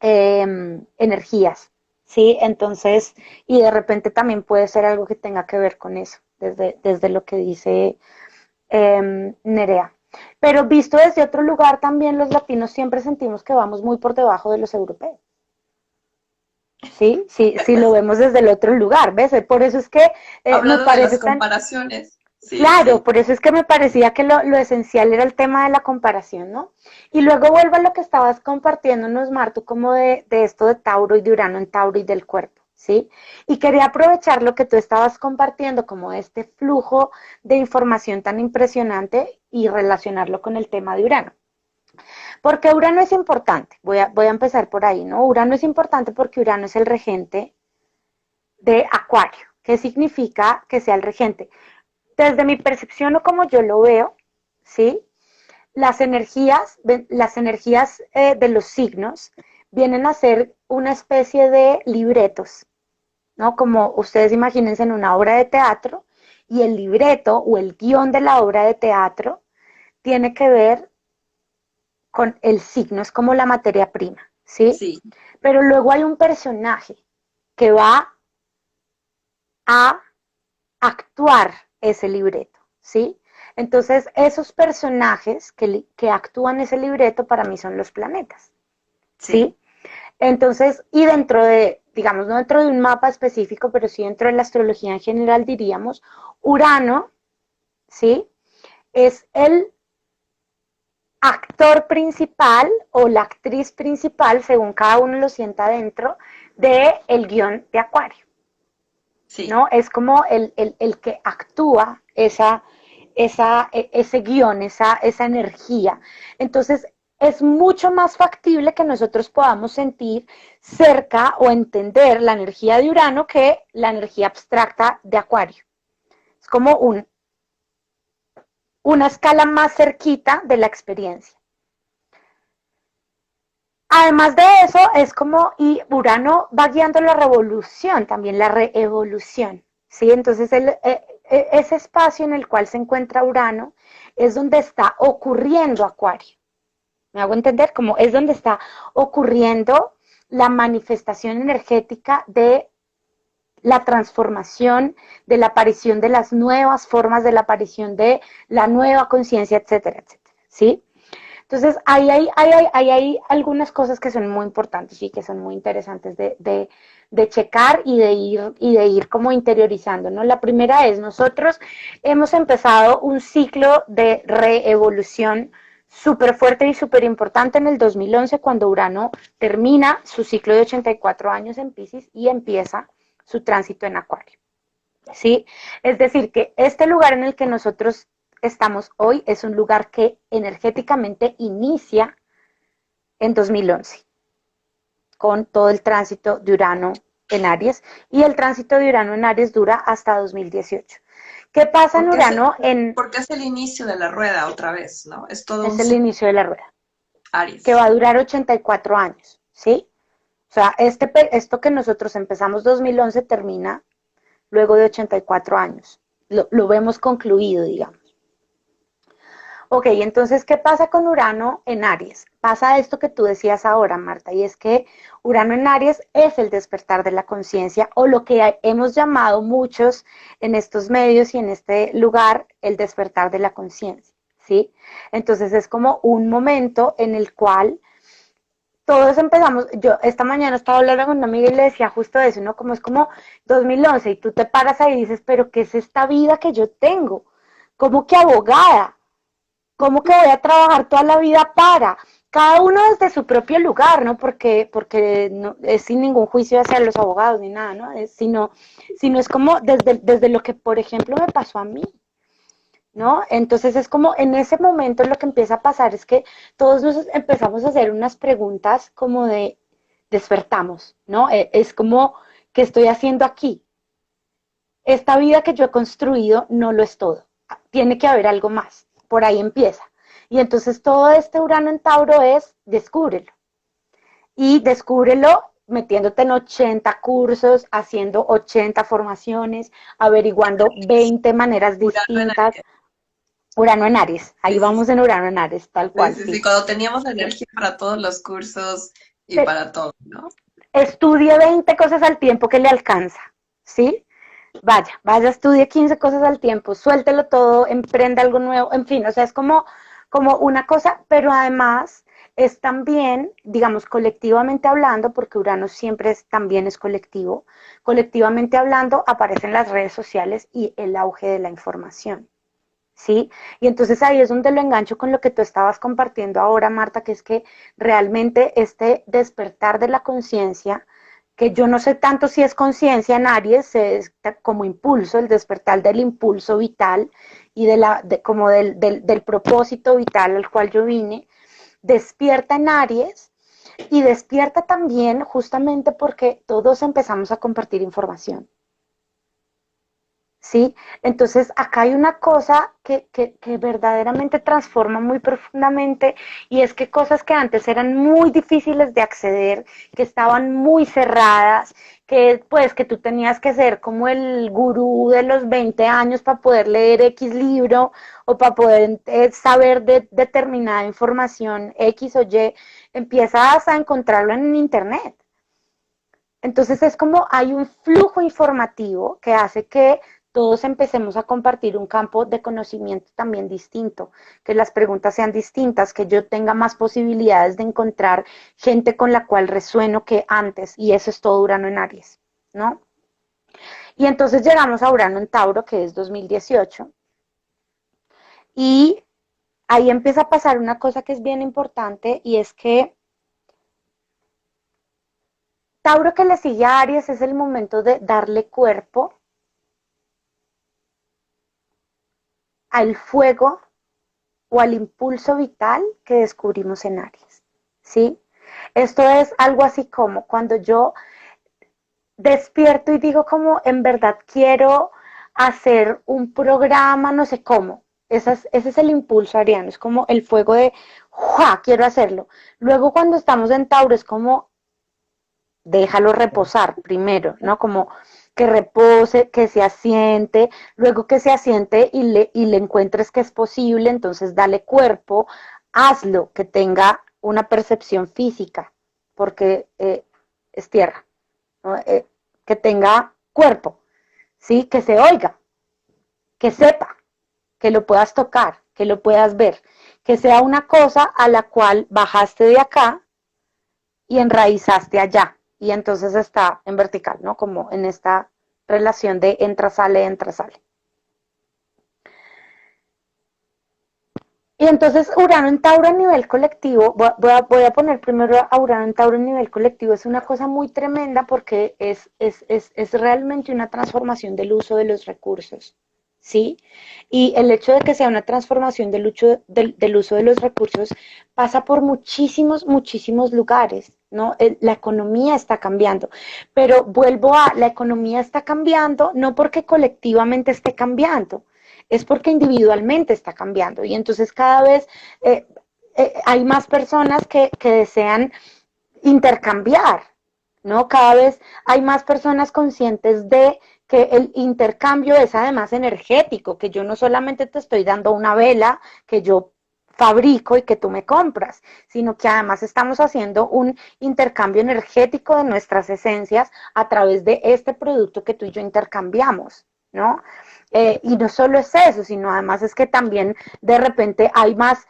energías, ¿sí? Entonces, y de repente también puede ser algo que tenga que ver con eso, desde lo que dice Nerea. Pero visto desde otro lugar, también los latinos siempre sentimos que vamos muy por debajo de los europeos. Sí, sí, sí lo vemos desde el otro lugar, ¿ves? Por eso es que me hablando de parece las tan, comparaciones. Sí, claro, sí, por eso es que me parecía que lo esencial era el tema de la comparación, ¿no? Y luego vuelvo a lo que estabas compartiéndonos, Martu, como de esto de Tauro y de Urano en Tauro y del cuerpo, ¿sí? Y quería aprovechar lo que tú estabas compartiendo, como este flujo de información tan impresionante y relacionarlo con el tema de Urano. Porque Urano es importante, voy a empezar por ahí, ¿no? Urano es importante porque Urano es el regente de Acuario. ¿Qué significa que sea el regente? Desde mi percepción o como yo lo veo, ¿sí? Las energías de los signos vienen a ser una especie de libretos, ¿no? Como ustedes imagínense en una obra de teatro y el libreto o el guión de la obra de teatro tiene que ver con el signo, es como la materia prima, ¿sí? sí, Pero luego hay un personaje que va a actuar ese libreto, ¿sí? Entonces, esos personajes que actúan ese libreto para mí son los planetas, Sí, ¿sí? Entonces, y dentro de, digamos, no dentro de un mapa específico, pero sí dentro de la astrología en general, diríamos, Urano, ¿sí? Es el actor principal o la actriz principal, según cada uno lo sienta dentro, de el guión de Acuario, sí. ¿no? Es como el que actúa ese guión, esa energía. Entonces, es mucho más factible que nosotros podamos sentir cerca o entender la energía de Urano que la energía abstracta de Acuario. Es como una escala más cerquita de la experiencia. Además de eso, es como, y Urano va guiando la revolución, también la reevolución, ¿sí? Entonces, ese espacio en el cual se encuentra Urano es donde está ocurriendo Acuario. ¿Me hago entender? Como es donde está ocurriendo la manifestación energética de la transformación, de la aparición de las nuevas formas, de la aparición de la nueva conciencia, etcétera, etcétera, ¿sí? Entonces, hay algunas cosas que son muy importantes y que son muy interesantes de checar y de ir como interiorizando, ¿no? La primera es, nosotros hemos empezado un ciclo de reevolución súper fuerte y súper importante en el 2011 cuando Urano termina su ciclo de 84 años en Piscis y empieza su tránsito en Acuario. ¿Sí? Es decir, que este lugar en el que nosotros estamos hoy es un lugar que energéticamente inicia en 2011 con todo el tránsito de Urano en Aries y el tránsito de Urano en Aries dura hasta 2018. ¿Qué pasa en Porque es, Urano? porque es el inicio de la rueda otra vez, ¿no? Es todo Es un el ciclo, inicio de la rueda, que va Aries. a durar 84 años, ¿sí? O sea, esto que nosotros empezamos 2011 termina luego de 84 años. Lo vemos concluido, digamos. Ok, entonces, ¿qué pasa con Urano en Aries? Pasa esto que tú decías ahora, Marta, y es que Urano en Aries es el despertar de la conciencia o lo que hemos llamado muchos en estos medios y en este lugar el despertar de la conciencia, ¿sí? Entonces es como un momento en el cual todos empezamos, yo esta mañana estaba hablando con una amiga y le decía justo eso, ¿no? Como es como 2011 y tú te paras ahí y dices, pero ¿qué es esta vida que yo tengo? ¿Cómo que abogada? ¿Cómo que voy a trabajar toda la vida para? Cada uno desde su propio lugar, ¿no? Porque no, es sin ningún juicio hacia los abogados ni nada, ¿no? Sino es como desde lo que, por ejemplo, me pasó a mí, ¿no? Entonces es como en ese momento lo que empieza a pasar es que todos nos empezamos a hacer unas preguntas como de despertamos, ¿no? Es como, ¿qué estoy haciendo aquí? Esta vida que yo he construido no lo es todo. Tiene que haber algo más. Por ahí empieza. Y entonces todo este Urano en Tauro es descúbrelo. Y descúbrelo metiéndote en 80 cursos, haciendo 80 formaciones, averiguando 20 maneras Urano en distintas. Aries. Urano en Aries. Ahí Sí, sí, vamos sí. en Urano en Aries, tal Sí, cual, sí, sí, sí. cuando teníamos energía para todos los cursos y Pero para todo, ¿no? estudie 20 cosas al tiempo que le alcanza, ¿sí? Vaya, estudie 15 cosas al tiempo, suéltelo todo, emprenda algo nuevo, en fin, o sea, es como una cosa, pero además es también, digamos, colectivamente hablando, porque Urano siempre también es colectivo, colectivamente hablando aparecen las redes sociales y el auge de la información. ¿Sí? Y entonces ahí es donde lo engancho con lo que tú estabas compartiendo ahora, Marta, que es que realmente este despertar de la conciencia, que yo no sé tanto si es conciencia en Aries, es como impulso, el despertar del impulso vital y como del propósito vital al cual yo vine, despierta en Aries y despierta también justamente porque todos empezamos a compartir información. ¿Sí? Entonces, acá hay una cosa que verdaderamente transforma muy profundamente y es que cosas que antes eran muy difíciles de acceder, que estaban muy cerradas, que pues que tú tenías que ser como el gurú de los 20 años para poder leer X libro o para poder saber de determinada información X o Y, empiezas a encontrarlo en Internet. Entonces es como hay un flujo informativo que hace que todos empecemos a compartir un campo de conocimiento también distinto, que las preguntas sean distintas, que yo tenga más posibilidades de encontrar gente con la cual resueno que antes, y eso es todo Urano en Aries, ¿no? Y entonces llegamos a Urano en Tauro, que es 2018, y ahí empieza a pasar una cosa que es bien importante, y es que Tauro que le sigue a Aries es el momento de darle cuerpo al fuego o al impulso vital que descubrimos en Aries, ¿sí? Esto es algo así como cuando yo despierto y digo como en verdad quiero hacer un programa, no sé cómo. Ese es el impulso ariano, es como el fuego de, ¡juá! Quiero hacerlo. Luego cuando estamos en Tauro es como, déjalo reposar primero, ¿no? Como que repose, que se asiente, luego que se asiente y le encuentres que es posible, entonces dale cuerpo, hazlo, que tenga una percepción física, porque es tierra, ¿no? Que tenga cuerpo, ¿sí? Que se oiga, que sepa, que lo puedas tocar, que lo puedas ver, que sea una cosa a la cual bajaste de acá y enraizaste allá, y entonces está en vertical, ¿no? Como en esta relación de entra, sale, entra, sale. Y entonces Urano en Tauro a nivel colectivo, voy a poner primero a Urano en Tauro a nivel colectivo, es una cosa muy tremenda porque es realmente una transformación del uso de los recursos, ¿sí? Y el hecho de que sea una transformación del uso de los recursos pasa por muchísimos, muchísimos lugares, ¿no? La economía está cambiando, pero vuelvo a, la economía está cambiando no porque colectivamente esté cambiando, es porque individualmente está cambiando y entonces cada vez hay más personas que desean intercambiar, ¿no? Cada vez hay más personas conscientes de que el intercambio es además energético, que yo no solamente te estoy dando una vela que yo fabrico y que tú me compras, sino que además estamos haciendo un intercambio energético de nuestras esencias a través de este producto que tú y yo intercambiamos, ¿no? Y no solo es eso, sino además es que también de repente hay más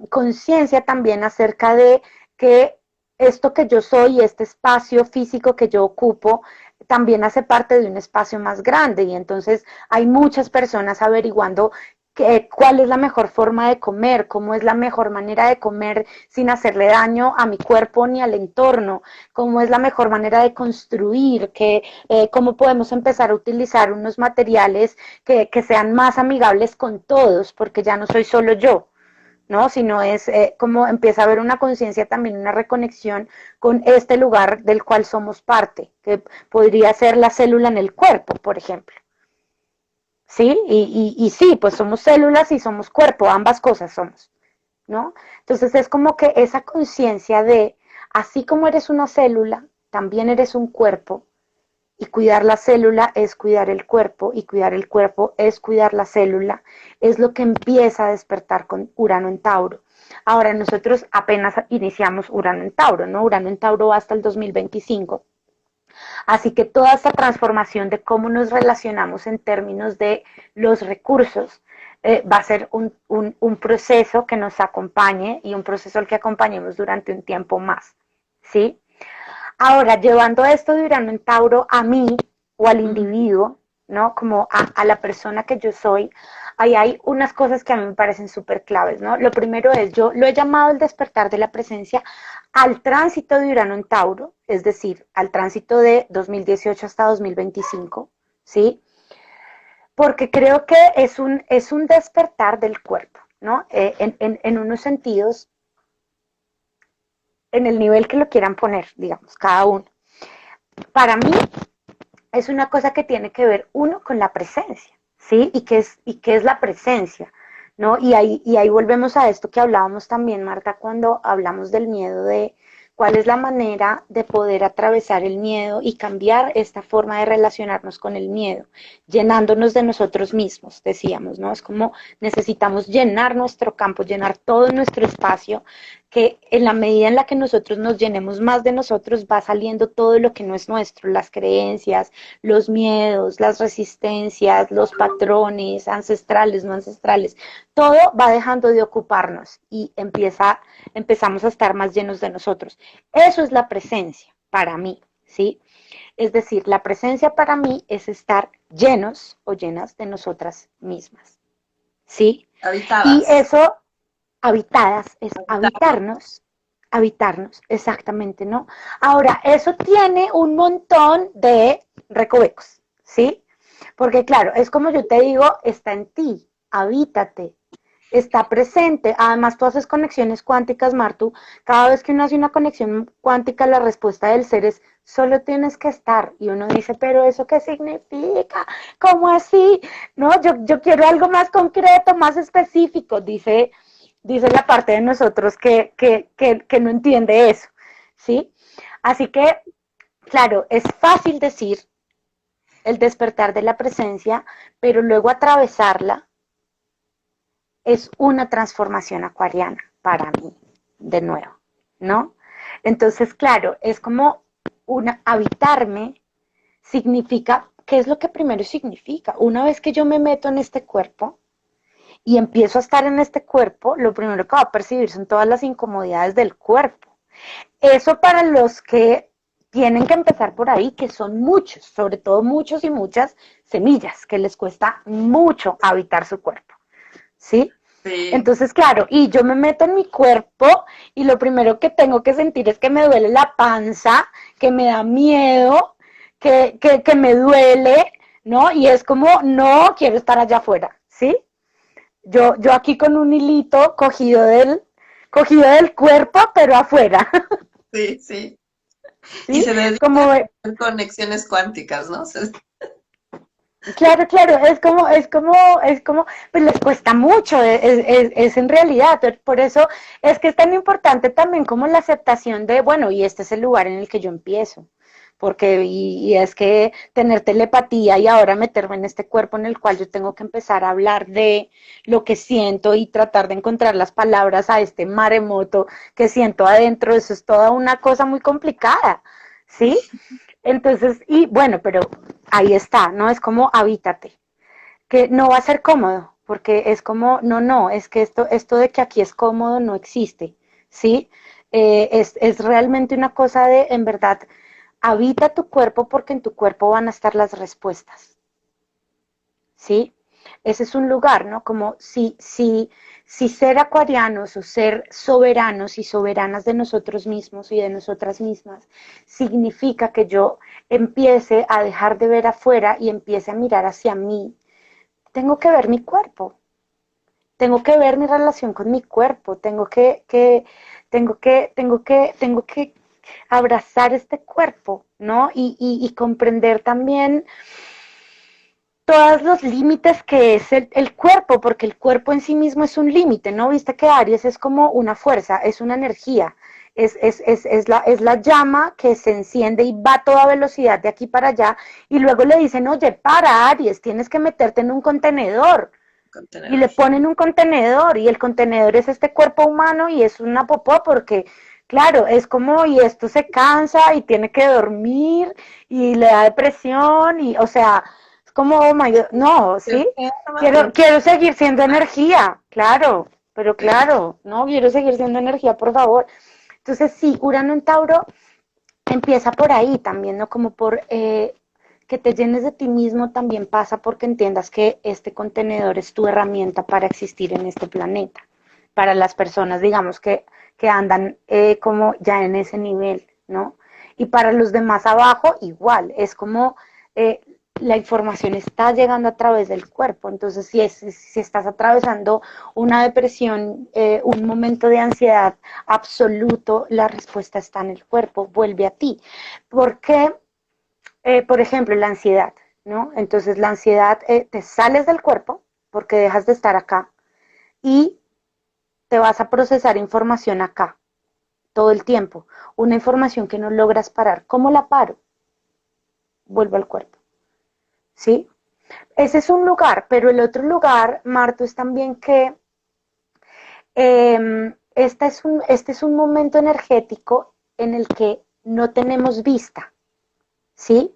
conciencia también acerca de que esto que yo soy, este espacio físico que yo ocupo, también hace parte de un espacio más grande y entonces hay muchas personas averiguando cuál es la mejor forma de comer, cómo es la mejor manera de comer sin hacerle daño a mi cuerpo ni al entorno, cómo es la mejor manera de construir, cómo podemos empezar a utilizar unos materiales que sean más amigables con todos, porque ya no soy solo yo, ¿no? Sino es como empieza a haber una conciencia también, una reconexión con este lugar del cual somos parte, que podría ser la célula en el cuerpo, por ejemplo. ¿Sí? Y sí, pues somos células y somos cuerpo, ambas cosas somos, ¿no? Entonces es como que esa conciencia de, así como eres una célula, también eres un cuerpo, y cuidar la célula es cuidar el cuerpo, y cuidar el cuerpo es cuidar la célula, es lo que empieza a despertar con Urano en Tauro. Ahora, nosotros apenas iniciamos Urano en Tauro, ¿no? Urano en Tauro va hasta el 2025. Así que toda esta transformación de cómo nos relacionamos en términos de los recursos va a ser un proceso que nos acompañe y un proceso al que acompañemos durante un tiempo más, ¿sí? Ahora, llevando esto de Urano en Tauro a mí o al individuo, ¿no? Como a la persona que yo soy, ahí hay unas cosas que a mí me parecen súper claves, ¿no? Lo primero es, yo lo he llamado el despertar de la presencia al tránsito de Urano en Tauro, es decir, al tránsito de 2018 hasta 2025, ¿sí? Porque creo que es un despertar del cuerpo, ¿no? En unos sentidos, en el nivel que lo quieran poner, digamos, cada uno. Para mí es una cosa que tiene que ver uno con la presencia, ¿sí? Y qué es la presencia, ¿no? Y ahí volvemos a esto que hablábamos también, Marta, cuando hablamos del miedo, de cuál es la manera de poder atravesar el miedo y cambiar esta forma de relacionarnos con el miedo, llenándonos de nosotros mismos, decíamos, ¿no? Es como necesitamos llenar nuestro campo, llenar todo nuestro espacio que en la medida en la que nosotros nos llenemos más de nosotros, va saliendo todo lo que no es nuestro, las creencias, los miedos, las resistencias, los patrones ancestrales, no ancestrales, todo va dejando de ocuparnos y empezamos a estar más llenos de nosotros. Eso es la presencia para mí, ¿sí? Es decir, la presencia para mí es estar llenos o llenas de nosotras mismas, ¿sí? Y Habitadas. eso, habitadas, es Habitarnos. habitarnos, exactamente, ¿no? Ahora, eso tiene un montón de recovecos, ¿sí? Porque claro, es como yo te digo, está en ti, habítate, está presente. Además, tú haces conexiones cuánticas, Martu. Cada vez que uno hace una conexión cuántica, la respuesta del ser es, solo tienes que estar. Y uno dice, pero ¿eso qué significa? ¿Cómo así? No, yo quiero algo más concreto, más específico, dice la parte de nosotros que no entiende eso, ¿sí? Así que, claro, es fácil decir el despertar de la presencia, pero luego atravesarla es una transformación acuariana para mí, de nuevo, ¿no? Entonces, claro, es como habitarme significa, ¿qué es lo que primero significa? Una vez que yo me meto en este cuerpo y empiezo a estar en este cuerpo, lo primero que va a percibir son todas las incomodidades del cuerpo. Eso para los que tienen que empezar por ahí, que son muchos, sobre todo muchos y muchas semillas, que les cuesta mucho habitar su cuerpo, ¿sí? Sí. Entonces, claro, y yo me meto en mi cuerpo y lo primero que tengo que sentir es que me duele la panza, que me da miedo, que me duele, ¿no? Y es como, no quiero estar allá afuera, ¿sí? Yo aquí con un hilito cogido del cuerpo, pero afuera, Sí, sí. Y ¿sí? se dedican Como, a hacer conexiones cuánticas, ¿no? claro, claro, pues les cuesta mucho, es en realidad, por eso es que es tan importante también como la aceptación de, bueno, y este es el lugar en el que yo empiezo, porque, y es que tener telepatía y ahora meterme en este cuerpo en el cual yo tengo que empezar a hablar de lo que siento y tratar de encontrar las palabras a este maremoto que siento adentro, eso es toda una cosa muy complicada, ¿sí? Entonces, y bueno, pero ahí está, ¿no? Es como habítate, que no va a ser cómodo, porque es como, no, es que esto de que aquí es cómodo no existe, ¿sí? Es realmente una cosa de, en verdad, habita tu cuerpo porque en tu cuerpo van a estar las respuestas, ¿sí? Ese es un lugar, ¿no? Como si ser acuarianos o ser soberanos y soberanas de nosotros mismos y de nosotras mismas significa que yo empiece a dejar de ver afuera y empiece a mirar hacia mí, tengo que ver mi cuerpo, tengo que ver mi relación con mi cuerpo, tengo que abrazar este cuerpo, ¿no? Y comprender también todos los límites que es el cuerpo, porque el cuerpo en sí mismo es un límite, ¿no? Viste que Aries es como una fuerza, es una energía, es la llama que se enciende y va a toda velocidad de aquí para allá, y luego le dicen, oye, para Aries, tienes que meterte en un contenedor, y le Contenedor. ponen un contenedor, y el contenedor es este cuerpo humano y es una popó, porque claro, es como, y esto se cansa y tiene que dormir y le da depresión y, o sea, es como, oh my God, no, Se ¿sí? enferma, pero Quiero seguir siendo energía, claro, pero claro, no, quiero seguir siendo energía, por favor. Entonces, sí, Urano en Tauro empieza por ahí también, ¿no? Como por que te llenes de ti mismo también pasa porque entiendas que este contenedor es tu herramienta para existir en este planeta, para las personas, digamos, que andan como ya en ese nivel, ¿no? Y para los demás abajo, igual, es como eh, la información está llegando a través del cuerpo, entonces si estás atravesando una depresión, un momento de ansiedad absoluto, la respuesta está en el cuerpo, vuelve a ti. Porque por ejemplo, la ansiedad, ¿no? Entonces la ansiedad, te sales del cuerpo porque dejas de estar acá y te vas a procesar información acá todo el tiempo. Una información que no logras parar. ¿Cómo la paro? Vuelvo al cuerpo, ¿sí? Ese es un lugar, pero el otro lugar, Marto, es también que este es un momento energético en el que no tenemos vista, ¿sí?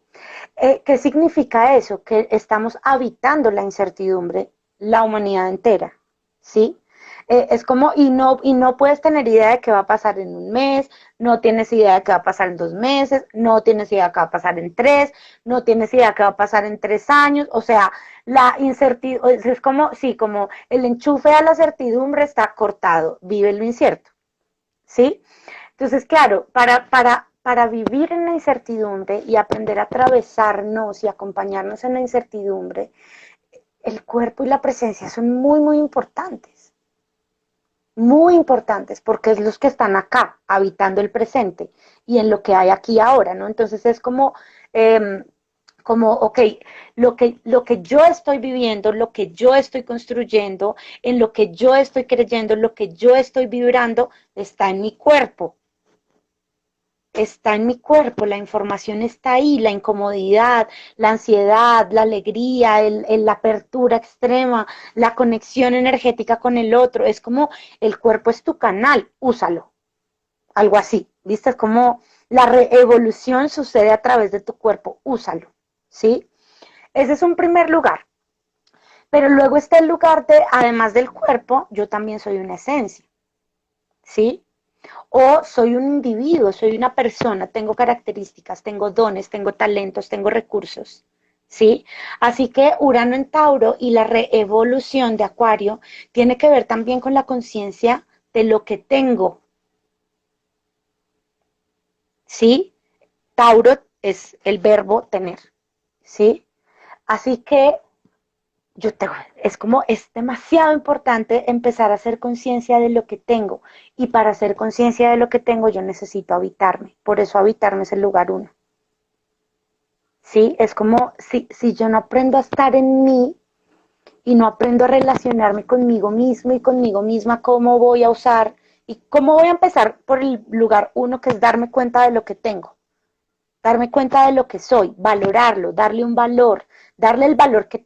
¿Qué significa eso? Que estamos habitando la incertidumbre, la humanidad entera, ¿sí? Es como, y no puedes tener idea de qué va a pasar en un mes, no tienes idea de qué va a pasar en 2 meses, no tienes idea de qué va a pasar en tres, no tienes idea de qué va a pasar en 3 años, o sea, la incertidumbre, es como, sí, como el enchufe a la certidumbre está cortado, vive lo incierto, ¿sí? Entonces, claro, para vivir en la incertidumbre y aprender a atravesarnos y acompañarnos en la incertidumbre, el cuerpo y la presencia son muy, muy importantes, porque es los que están acá, habitando el presente y en lo que hay aquí ahora, ¿no? Entonces es ok, lo que yo estoy viviendo, lo que yo estoy construyendo, en lo que yo estoy creyendo, lo que yo estoy vibrando, está en mi cuerpo, está en mi cuerpo, la información está ahí, la incomodidad, la ansiedad, la alegría, la apertura extrema, la conexión energética con el otro. Es como el cuerpo es tu canal, úsalo. Algo así, ¿viste? Es como la reevolución sucede a través de tu cuerpo, úsalo, ¿sí? Ese es un primer lugar. Pero luego está el lugar de, además del cuerpo, yo también soy una esencia, ¿sí? O soy un individuo, soy una persona, tengo características, tengo dones, tengo talentos, tengo recursos, ¿sí? Así que Urano en Tauro y la reevolución de Acuario tiene que ver también con la conciencia de lo que tengo, ¿sí? Tauro es el verbo tener, ¿sí? Así que es como, es demasiado importante empezar a hacer conciencia de lo que tengo. Y para hacer conciencia de lo que tengo, yo necesito habitarme. Por eso habitarme es el lugar uno. ¿Sí? Es como si yo no aprendo a estar en mí y no aprendo a relacionarme conmigo mismo y conmigo misma, ¿cómo voy a usar y cómo voy a empezar por el lugar uno, que es darme cuenta de lo que tengo? Darme cuenta de lo que soy, valorarlo, darle un valor, darle el valor que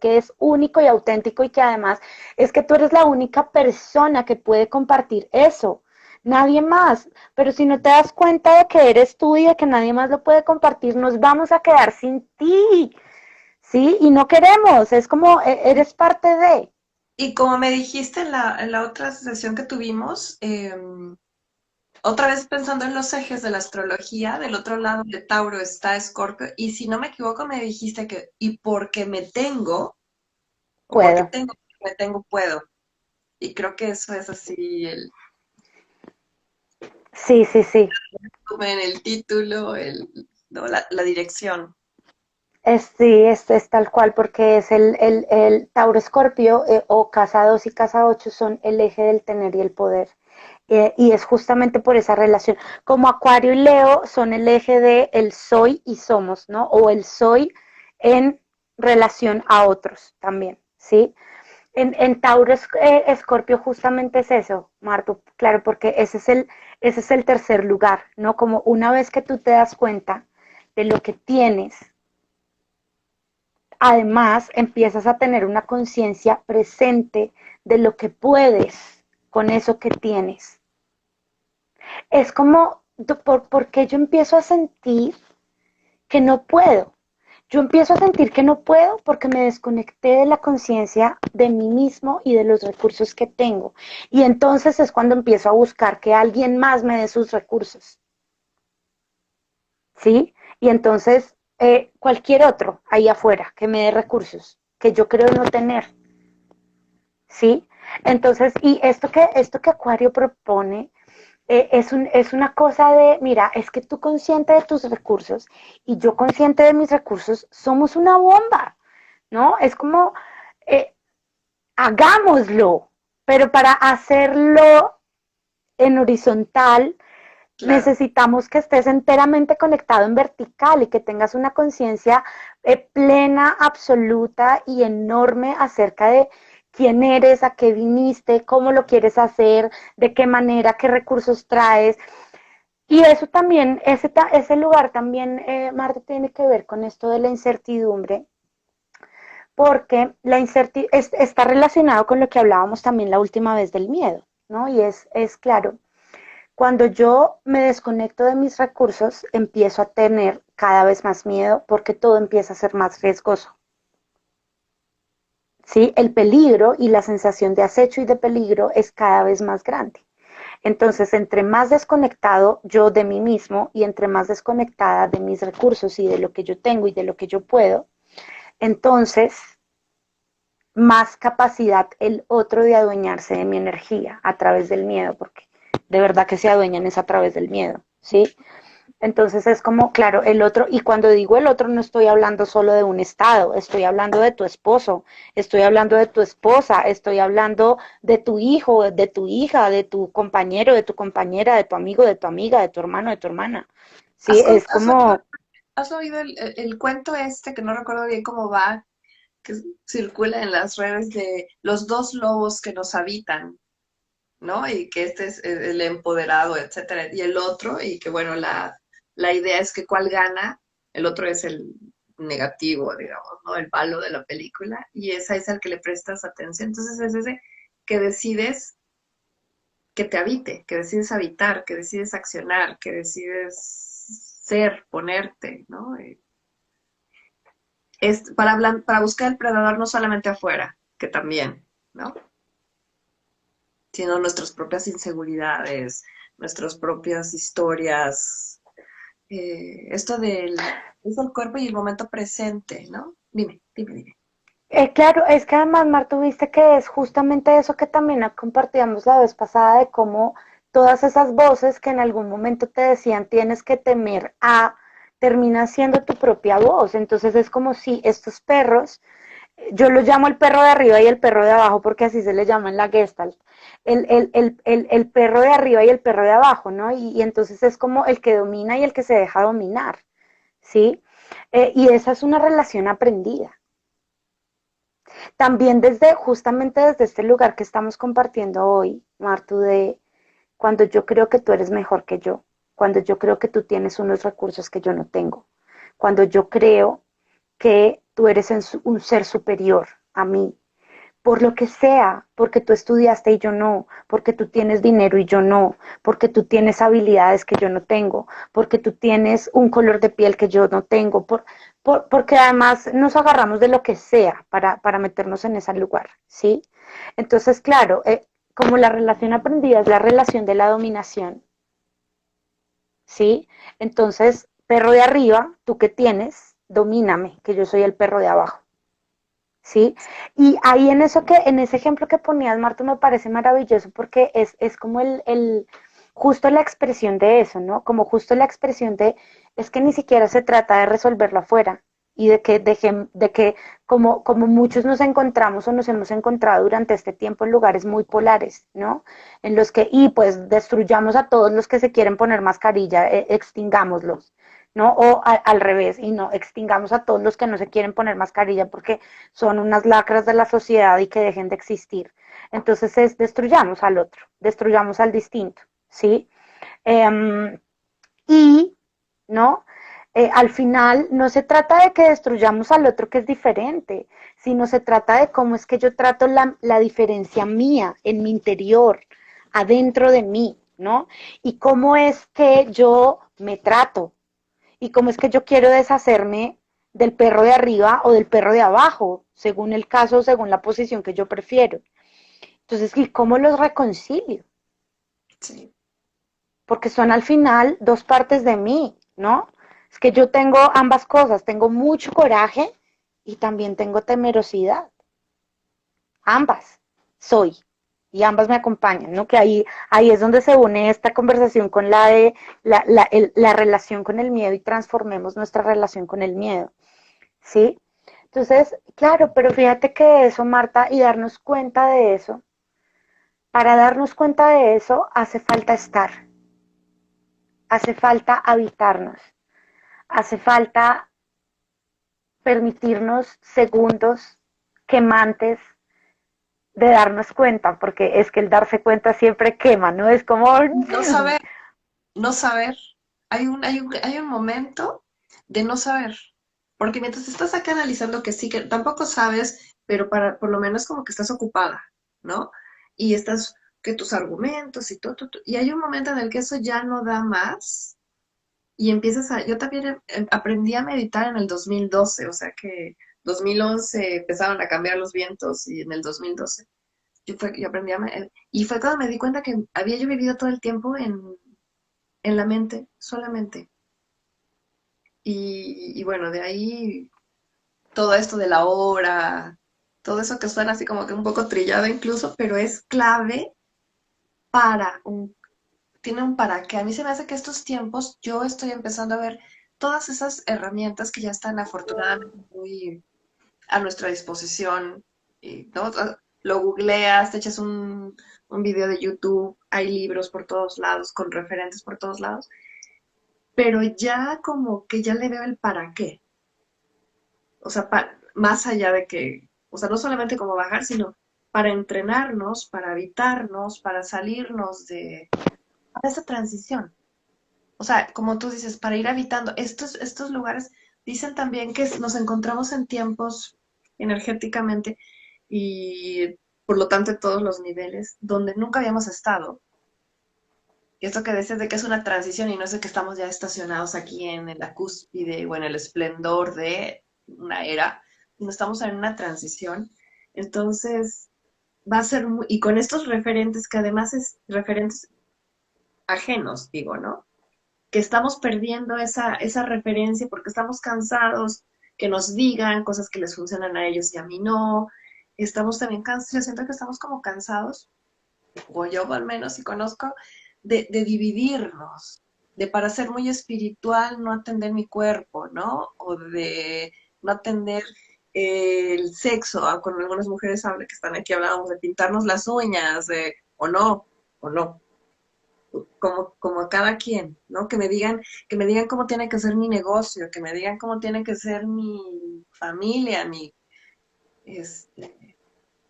es único y auténtico, y que además es que tú eres la única persona que puede compartir eso, nadie más. Pero si no te das cuenta de que eres tú y de que nadie más lo puede compartir, nos vamos a quedar sin ti, ¿sí? Y no queremos, es como eres parte de. Y como me dijiste en la otra sesión que tuvimos, otra vez pensando en los ejes de la astrología, del otro lado de Tauro está Escorpio, y si no me equivoco me dijiste que, y porque me tengo, o Puedo. porque me tengo, puedo. Y creo que eso es así Sí, sí, sí. en el título, no, la dirección. Sí, es tal cual, porque es el Tauro Escorpio, o casa 2 y casa 8 son el eje del tener y el poder. Y es justamente por esa relación. Como Acuario y Leo son el eje de el soy y somos, ¿no? O el soy en relación a otros también, ¿sí? En Tauro Escorpio justamente es eso, Marto, claro, porque ese es el tercer lugar, ¿no? Como una vez que tú te das cuenta de lo que tienes, además empiezas a tener una conciencia presente de lo que puedes con eso que tienes. Es como, porque yo empiezo a sentir que no puedo. Yo empiezo a sentir que no puedo porque me desconecté de la conciencia de mí mismo y de los recursos que tengo. Y entonces es cuando empiezo a buscar que alguien más me dé sus recursos. ¿Sí? Y entonces cualquier otro ahí afuera que me dé recursos que yo creo no tener. ¿Sí? Entonces, y esto que Acuario propone es una cosa de, mira, es que tú consciente de tus recursos y yo consciente de mis recursos, somos una bomba, ¿no? Es como, eh, hagámoslo, pero para hacerlo en horizontal Claro. necesitamos que estés enteramente conectado en vertical y que tengas una conciencia plena, absoluta y enorme acerca de quién eres, a qué viniste, cómo lo quieres hacer, de qué manera, qué recursos traes. Y eso también, ese lugar también, Marta, tiene que ver con esto de la incertidumbre, porque está relacionado con lo que hablábamos también la última vez del miedo. ¿no? Y es claro, cuando yo me desconecto de mis recursos, empiezo a tener cada vez más miedo porque todo empieza a ser más riesgoso. ¿Sí? El peligro y la sensación de acecho y de peligro es cada vez más grande. Entonces, entre más desconectado yo de mí mismo y entre más desconectada de mis recursos y de lo que yo tengo y de lo que yo puedo, entonces más capacidad el otro de adueñarse de mi energía a través del miedo, porque de verdad que se adueñan es a través del miedo, ¿sí? Entonces es como, claro, el otro, y cuando digo el otro no estoy hablando solo de un estado, estoy hablando de tu esposo, estoy hablando de tu esposa, estoy hablando de tu hijo, de tu hija, de tu compañero, de tu compañera, de tu amigo, de tu amiga, de tu hermano, de tu hermana. Sí, ¿Has, con- es has oído, como, has oído el cuento este, que no recuerdo bien cómo va, que circula en las redes de los dos lobos que nos habitan, ¿no? Y que este es el empoderado, etcétera, y el otro, y que bueno, la idea es que cuál gana, el otro es el negativo, digamos, ¿no? El palo de la película, y esa es al que le prestas atención. Entonces es ese que decides que te habite, que decides habitar, que decides accionar, que decides ser, ponerte, ¿no? Es para buscar el predador no solamente afuera, que también, ¿no? Sino nuestras propias inseguridades, nuestras propias historias. Esto es el cuerpo y el momento presente, ¿no? Dime, dime, dime. claro, es que además, Marta, viste que es justamente eso que también compartíamos la vez pasada de cómo todas esas voces que en algún momento te decían tienes que temer a, termina siendo tu propia voz. Entonces es como si estos perros, yo los llamo el perro de arriba y el perro de abajo porque así se le llama en la Gestalt, el perro de arriba y el perro de abajo, ¿no? Y entonces es como el que domina y el que se deja dominar, ¿sí? Y esa es una relación aprendida. También desde, justamente desde este lugar que estamos compartiendo hoy, Martu, de cuando yo creo que tú eres mejor que yo, cuando yo creo que tú tienes unos recursos que yo no tengo, cuando yo creo que tú eres un ser superior a mí, por lo que sea, porque tú estudiaste y yo no, porque tú tienes dinero y yo no, porque tú tienes habilidades que yo no tengo, porque tú tienes un color de piel que yo no tengo, porque además nos agarramos de lo que sea para meternos en ese lugar, ¿sí? Entonces, claro, como la relación aprendida es la relación de la dominación, ¿sí? Entonces, perro de arriba, tú que tienes, domíname, que yo soy el perro de abajo. ¿Sí? Y ahí en eso que, en ese ejemplo que ponías, Marta, me parece maravilloso porque es como justo la expresión de eso, ¿no? Como justo la expresión de, es que ni siquiera se trata de resolverlo afuera y de que como muchos nos encontramos o nos hemos encontrado durante este tiempo en lugares muy polares, ¿no? En los que, y pues destruyamos a todos los que se quieren poner mascarilla, extingámoslos. ¿No? O al revés, y no, extingamos a todos los que no se quieren poner mascarilla porque son unas lacras de la sociedad y que dejen de existir. Entonces es destruyamos al otro, destruyamos al distinto, ¿sí? Eh, y, ¿no? Al final no se trata de que destruyamos al otro que es diferente, sino se trata de cómo es que yo trato la diferencia mía en mi interior, adentro de mí, ¿no? Y cómo es que yo me trato, y cómo es que yo quiero deshacerme del perro de arriba o del perro de abajo, según el caso, según la posición que yo prefiero. Entonces, ¿y cómo los reconcilio? Sí. Porque son al final dos partes de mí, ¿no? Es que yo tengo ambas cosas, tengo mucho coraje y también tengo temerosidad. Ambas soy y ambas me acompañan, ¿no? Que ahí es donde se une esta conversación con la de la relación con el miedo y transformemos nuestra relación con el miedo. ¿Sí? Entonces, claro, pero fíjate que eso, Marta, y darnos cuenta de eso, para darnos cuenta de eso hace falta estar, hace falta habitarnos, hace falta permitirnos segundos quemantes de darnos cuenta, porque es que el darse cuenta siempre quema, ¿no? Es como, No saber, no saber. Hay un momento de no saber. Porque mientras estás acá analizando que sí, que tampoco sabes, pero por lo menos como que estás ocupada, ¿no? Y estás que tus argumentos y todo, y hay un momento en el que eso ya no da más y empiezas a, yo también aprendí a meditar en el 2012, o sea que 2011 empezaron a cambiar los vientos y en el 2012 yo aprendí y fue cuando me di cuenta que había yo vivido todo el tiempo en la mente, solamente. Y bueno, de ahí todo esto de la hora, todo eso que suena así como que un poco trillado incluso, pero es clave para un, tiene un para qué. A mí se me hace que estos tiempos yo estoy empezando a ver todas esas herramientas que ya están afortunadamente muy a nuestra disposición. Y, ¿no? Lo googleas, te echas un video de YouTube, hay libros por todos lados, con referentes por todos lados, pero ya como que ya le veo el para qué. O sea, más allá de que, o sea, no solamente como bajar, sino para entrenarnos, para habitarnos, para salirnos de esa transición. O sea, como tú dices, para ir habitando estos lugares, dicen también que nos encontramos en tiempos energéticamente y por lo tanto en todos los niveles, donde nunca habíamos estado. Y esto que dices de que es una transición y no es de que estamos ya estacionados aquí en la cúspide o en el esplendor de una era, sino estamos en una transición. Entonces, va a ser muy, y con estos referentes que además es referentes ajenos, digo, ¿no? Que estamos perdiendo esa referencia porque estamos cansados que nos digan cosas que les funcionan a ellos y a mí no. Estamos también cansados, yo siento que estamos como cansados, o yo al menos si conozco, de dividirnos, de para ser muy espiritual no atender mi cuerpo, ¿no? O de no atender el sexo, con algunas mujeres que están aquí hablábamos de pintarnos las uñas, o no, como a cada quien, ¿no? Que me digan cómo tiene que ser mi negocio, que me digan cómo tiene que ser mi familia, este,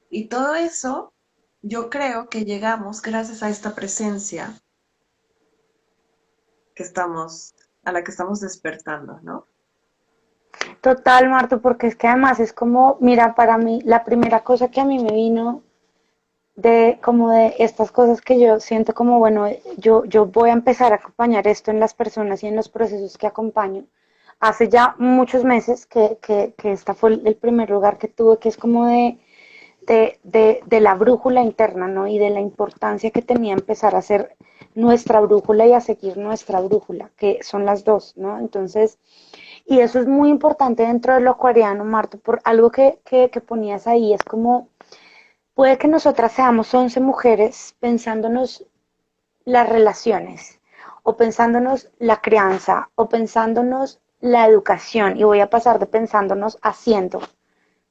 y todo eso, yo creo que llegamos gracias a esta presencia que estamos, a la que estamos despertando, ¿no? Total, Marto, porque es que además es como, mira, para mí, la primera cosa que a mí me vino de como de estas cosas que yo siento como, bueno, yo voy a empezar a acompañar esto en las personas y en los procesos que acompaño. Hace ya muchos meses que esta fue el primer lugar que tuve, que es como de la brújula interna, ¿no? Y de la importancia que tenía empezar a hacer nuestra brújula y a seguir nuestra brújula, que son las dos, ¿no? Entonces, y eso es muy importante dentro de lo acuariano, Marto, por algo que ponías ahí, es como, puede que nosotras seamos 11 mujeres pensándonos las relaciones, o pensándonos la crianza, o pensándonos la educación, y voy a pasar de pensándonos haciendo,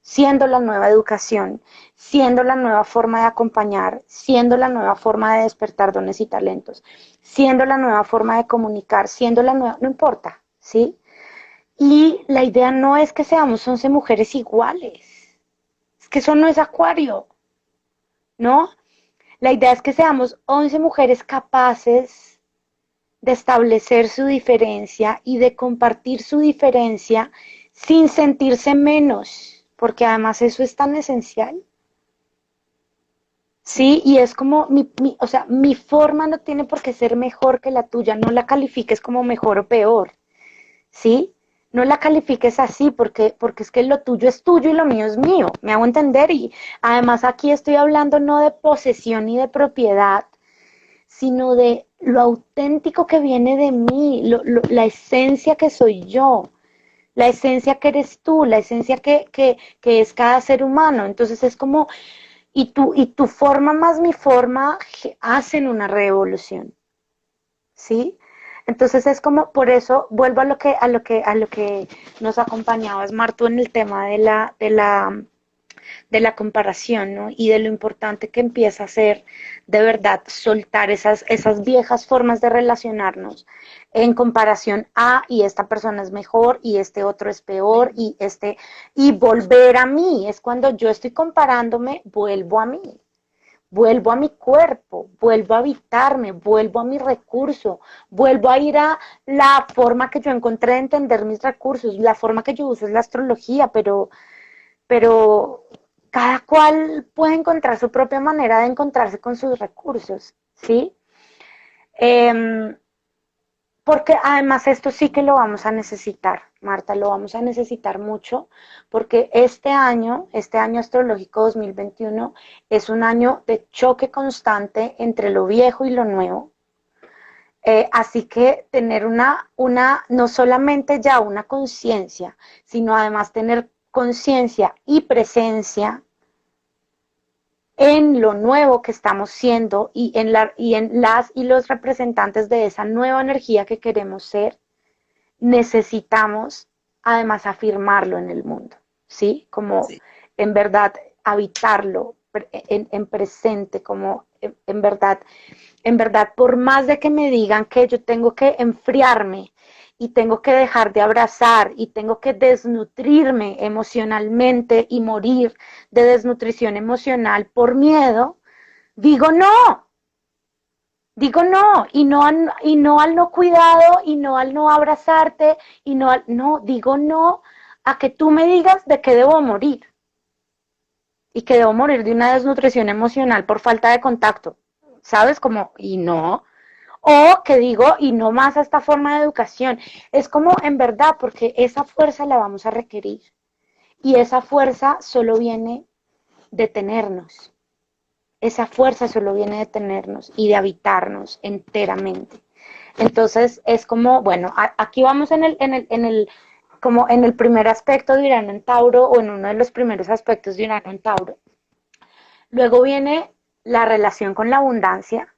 siendo la nueva educación, siendo la nueva forma de acompañar, siendo la nueva forma de despertar dones y talentos, siendo la nueva forma de comunicar, siendo la nueva, no importa, ¿sí? Y la idea no es que seamos 11 mujeres iguales, es que eso no es acuario, ¿no? La idea es que seamos 11 mujeres capaces de establecer su diferencia y de compartir su diferencia sin sentirse menos, porque además eso es tan esencial. Sí, y es como, o sea, mi forma no tiene por qué ser mejor que la tuya, no la califiques como mejor o peor, ¿sí? No la califiques así porque es que lo tuyo es tuyo y lo mío es mío, me hago entender y además aquí estoy hablando no de posesión ni de propiedad, sino de lo auténtico que viene de mí, la esencia que soy yo, la esencia que eres tú, la esencia que es cada ser humano. Entonces es como, y tu forma más mi forma hacen una revolución, ¿sí? Entonces es como, por eso vuelvo a lo que nos acompañaba Martu en el tema de la comparación, ¿no? Y de lo importante que empieza a ser de verdad soltar esas viejas formas de relacionarnos en comparación a, y esta persona es mejor, y este otro es peor, y volver a mí, es cuando yo estoy comparándome, vuelvo a mí. Vuelvo a mi cuerpo, vuelvo a habitarme, vuelvo a mi recurso, vuelvo a ir a la forma que yo encontré de entender mis recursos, la forma que yo uso es la astrología, pero cada cual puede encontrar su propia manera de encontrarse con sus recursos, ¿sí? Eh, Porque además esto sí que lo vamos a necesitar, Marta, lo vamos a necesitar mucho, porque este año astrológico 2021, es un año de choque constante entre lo viejo y lo nuevo. Así que tener no solamente ya una conciencia, sino además tener conciencia y presencia en lo nuevo que estamos siendo y en las y los representantes de esa nueva energía que queremos ser, necesitamos además afirmarlo en el mundo, ¿sí? Como Sí. en verdad habitarlo en presente, como en verdad, por más de que me digan que yo tengo que enfriarme y tengo que dejar de abrazar y tengo que desnutrirme emocionalmente y morir de desnutrición emocional por miedo, digo no, digo no, y no al no cuidado, y no al no abrazarte, y no, digo no a que tú me digas de qué debo morir, y que debo morir de una desnutrición emocional por falta de contacto, ¿sabes? Como, y no, o que digo, y no más a esta forma de educación, es como en verdad, porque esa fuerza la vamos a requerir, y esa fuerza solo viene de tenernos, esa fuerza solo viene de tenernos y de habitarnos enteramente. Entonces es como, bueno, aquí vamos como en el primer aspecto de Urano en Tauro o en uno de los primeros aspectos de Urano en Tauro. Luego viene la relación con la abundancia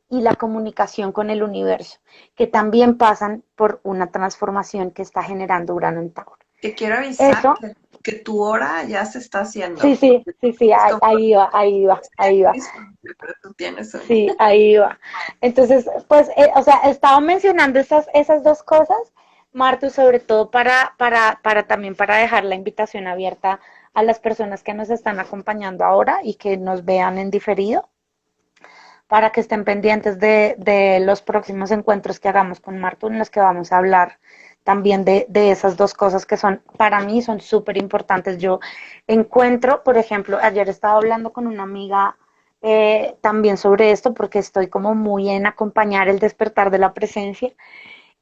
y la comunicación con el universo, que también pasan por una transformación que está generando Urano en Tauro. Te quiero avisar Eso, que tu hora ya se está sí, haciendo. sí, sí, sí, Es como, ahí va, ahí va, estoy ahí aquí va. disponible, pero tú tienes un... Sí, ahí va. Entonces, pues, o sea, estaba mencionando esas dos cosas, Martu, sobre todo también para dejar la invitación abierta a las personas que nos están acompañando ahora y que nos vean en diferido, para que estén pendientes de los próximos encuentros que hagamos con Martu, en los que vamos a hablar también de esas dos cosas que son, para mí, son súper importantes. Yo encuentro, por ejemplo, ayer estaba hablando con una amiga también sobre esto, porque estoy como muy en acompañar el despertar de la presencia,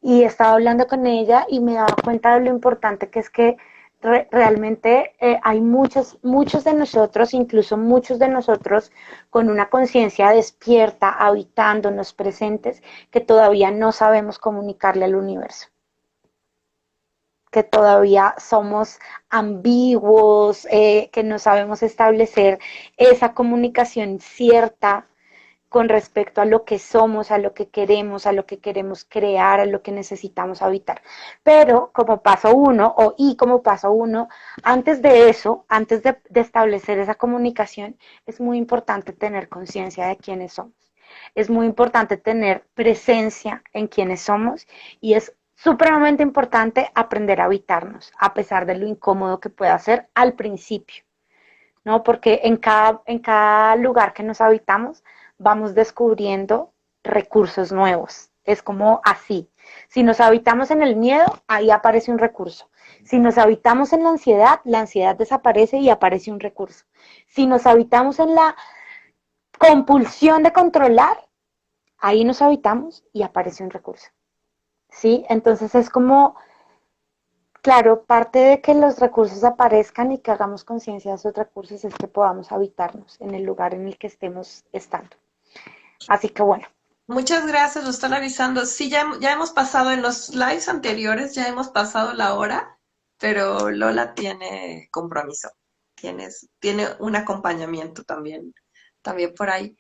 y estaba hablando con ella y me daba cuenta de lo importante que es que realmente hay muchos de nosotros, incluso muchos de nosotros con una conciencia despierta, habitándonos presentes, que todavía no sabemos comunicarle al universo, que todavía somos ambiguos, que no sabemos establecer esa comunicación cierta con respecto a lo que somos, a lo que queremos crear, a lo que necesitamos habitar. Pero como paso uno, como paso uno, antes de eso, antes de establecer esa comunicación, es muy importante tener conciencia de quiénes somos. Es muy importante tener presencia en quiénes somos y es supremamente importante aprender a habitarnos, a pesar de lo incómodo que pueda ser al principio. ¿No? Porque en cada lugar que nos habitamos vamos descubriendo recursos nuevos. Es como así. Si nos habitamos en el miedo, ahí aparece un recurso. Si nos habitamos en la ansiedad desaparece y aparece un recurso. Si nos habitamos en la compulsión de controlar, ahí nos habitamos y aparece un recurso. ¿Sí? Entonces es como, claro, parte de que los recursos aparezcan y que hagamos conciencia de esos recursos es que podamos habitarnos en el lugar en el que estemos estando. Así que bueno, Muchas gracias, lo están avisando. Sí, ya hemos pasado en los lives anteriores, ya hemos pasado la hora, pero Lola tiene compromiso. Tiene un acompañamiento también por ahí.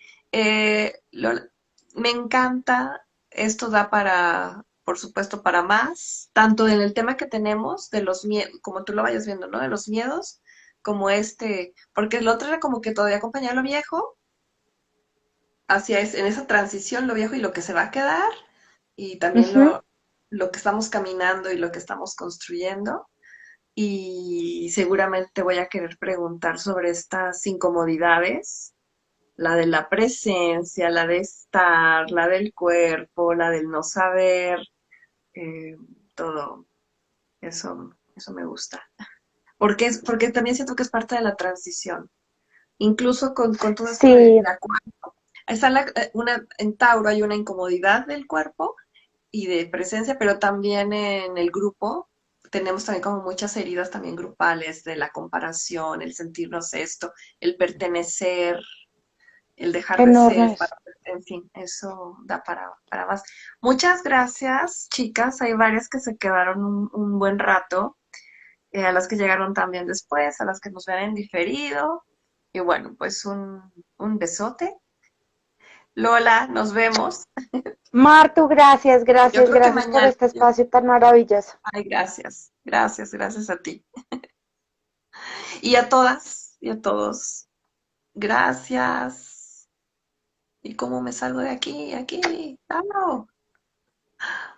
Lola, me encanta, esto da para, por supuesto, para más, tanto en el tema que tenemos de los miedos, como tú lo vayas viendo, ¿no? De los miedos, como porque el otro era como que todavía acompañaba lo viejo, en esa transición lo viejo y lo que se va a quedar, y también ujú, lo que estamos caminando y lo que estamos construyendo. Y seguramente voy a querer preguntar sobre estas incomodidades, la de la presencia, la de estar, la del cuerpo, la del no saber, eh, todo eso me gusta. Porque también siento que es parte de la transición. incluso con todo esto Sí, de acuerdo. Está en Tauro hay una incomodidad del cuerpo y de presencia, pero también en el grupo tenemos también como muchas heridas también grupales de la comparación, el sentirnos esto, el pertenecer, el dejar de ser, enormes. en fin, eso da para más. Muchas gracias, chicas. Hay varias que se quedaron un buen rato, a las que llegaron también después, a las que nos ven en diferido. Y bueno, pues un besote. Lola, nos vemos. Martu, gracias, Yo gracias, creo que gracias por mañana. este espacio tan maravilloso. Ay, gracias, gracias, gracias a ti. Y a todas y a todos, gracias. ¿Y cómo me salgo de aquí? Aquí, ¡ah!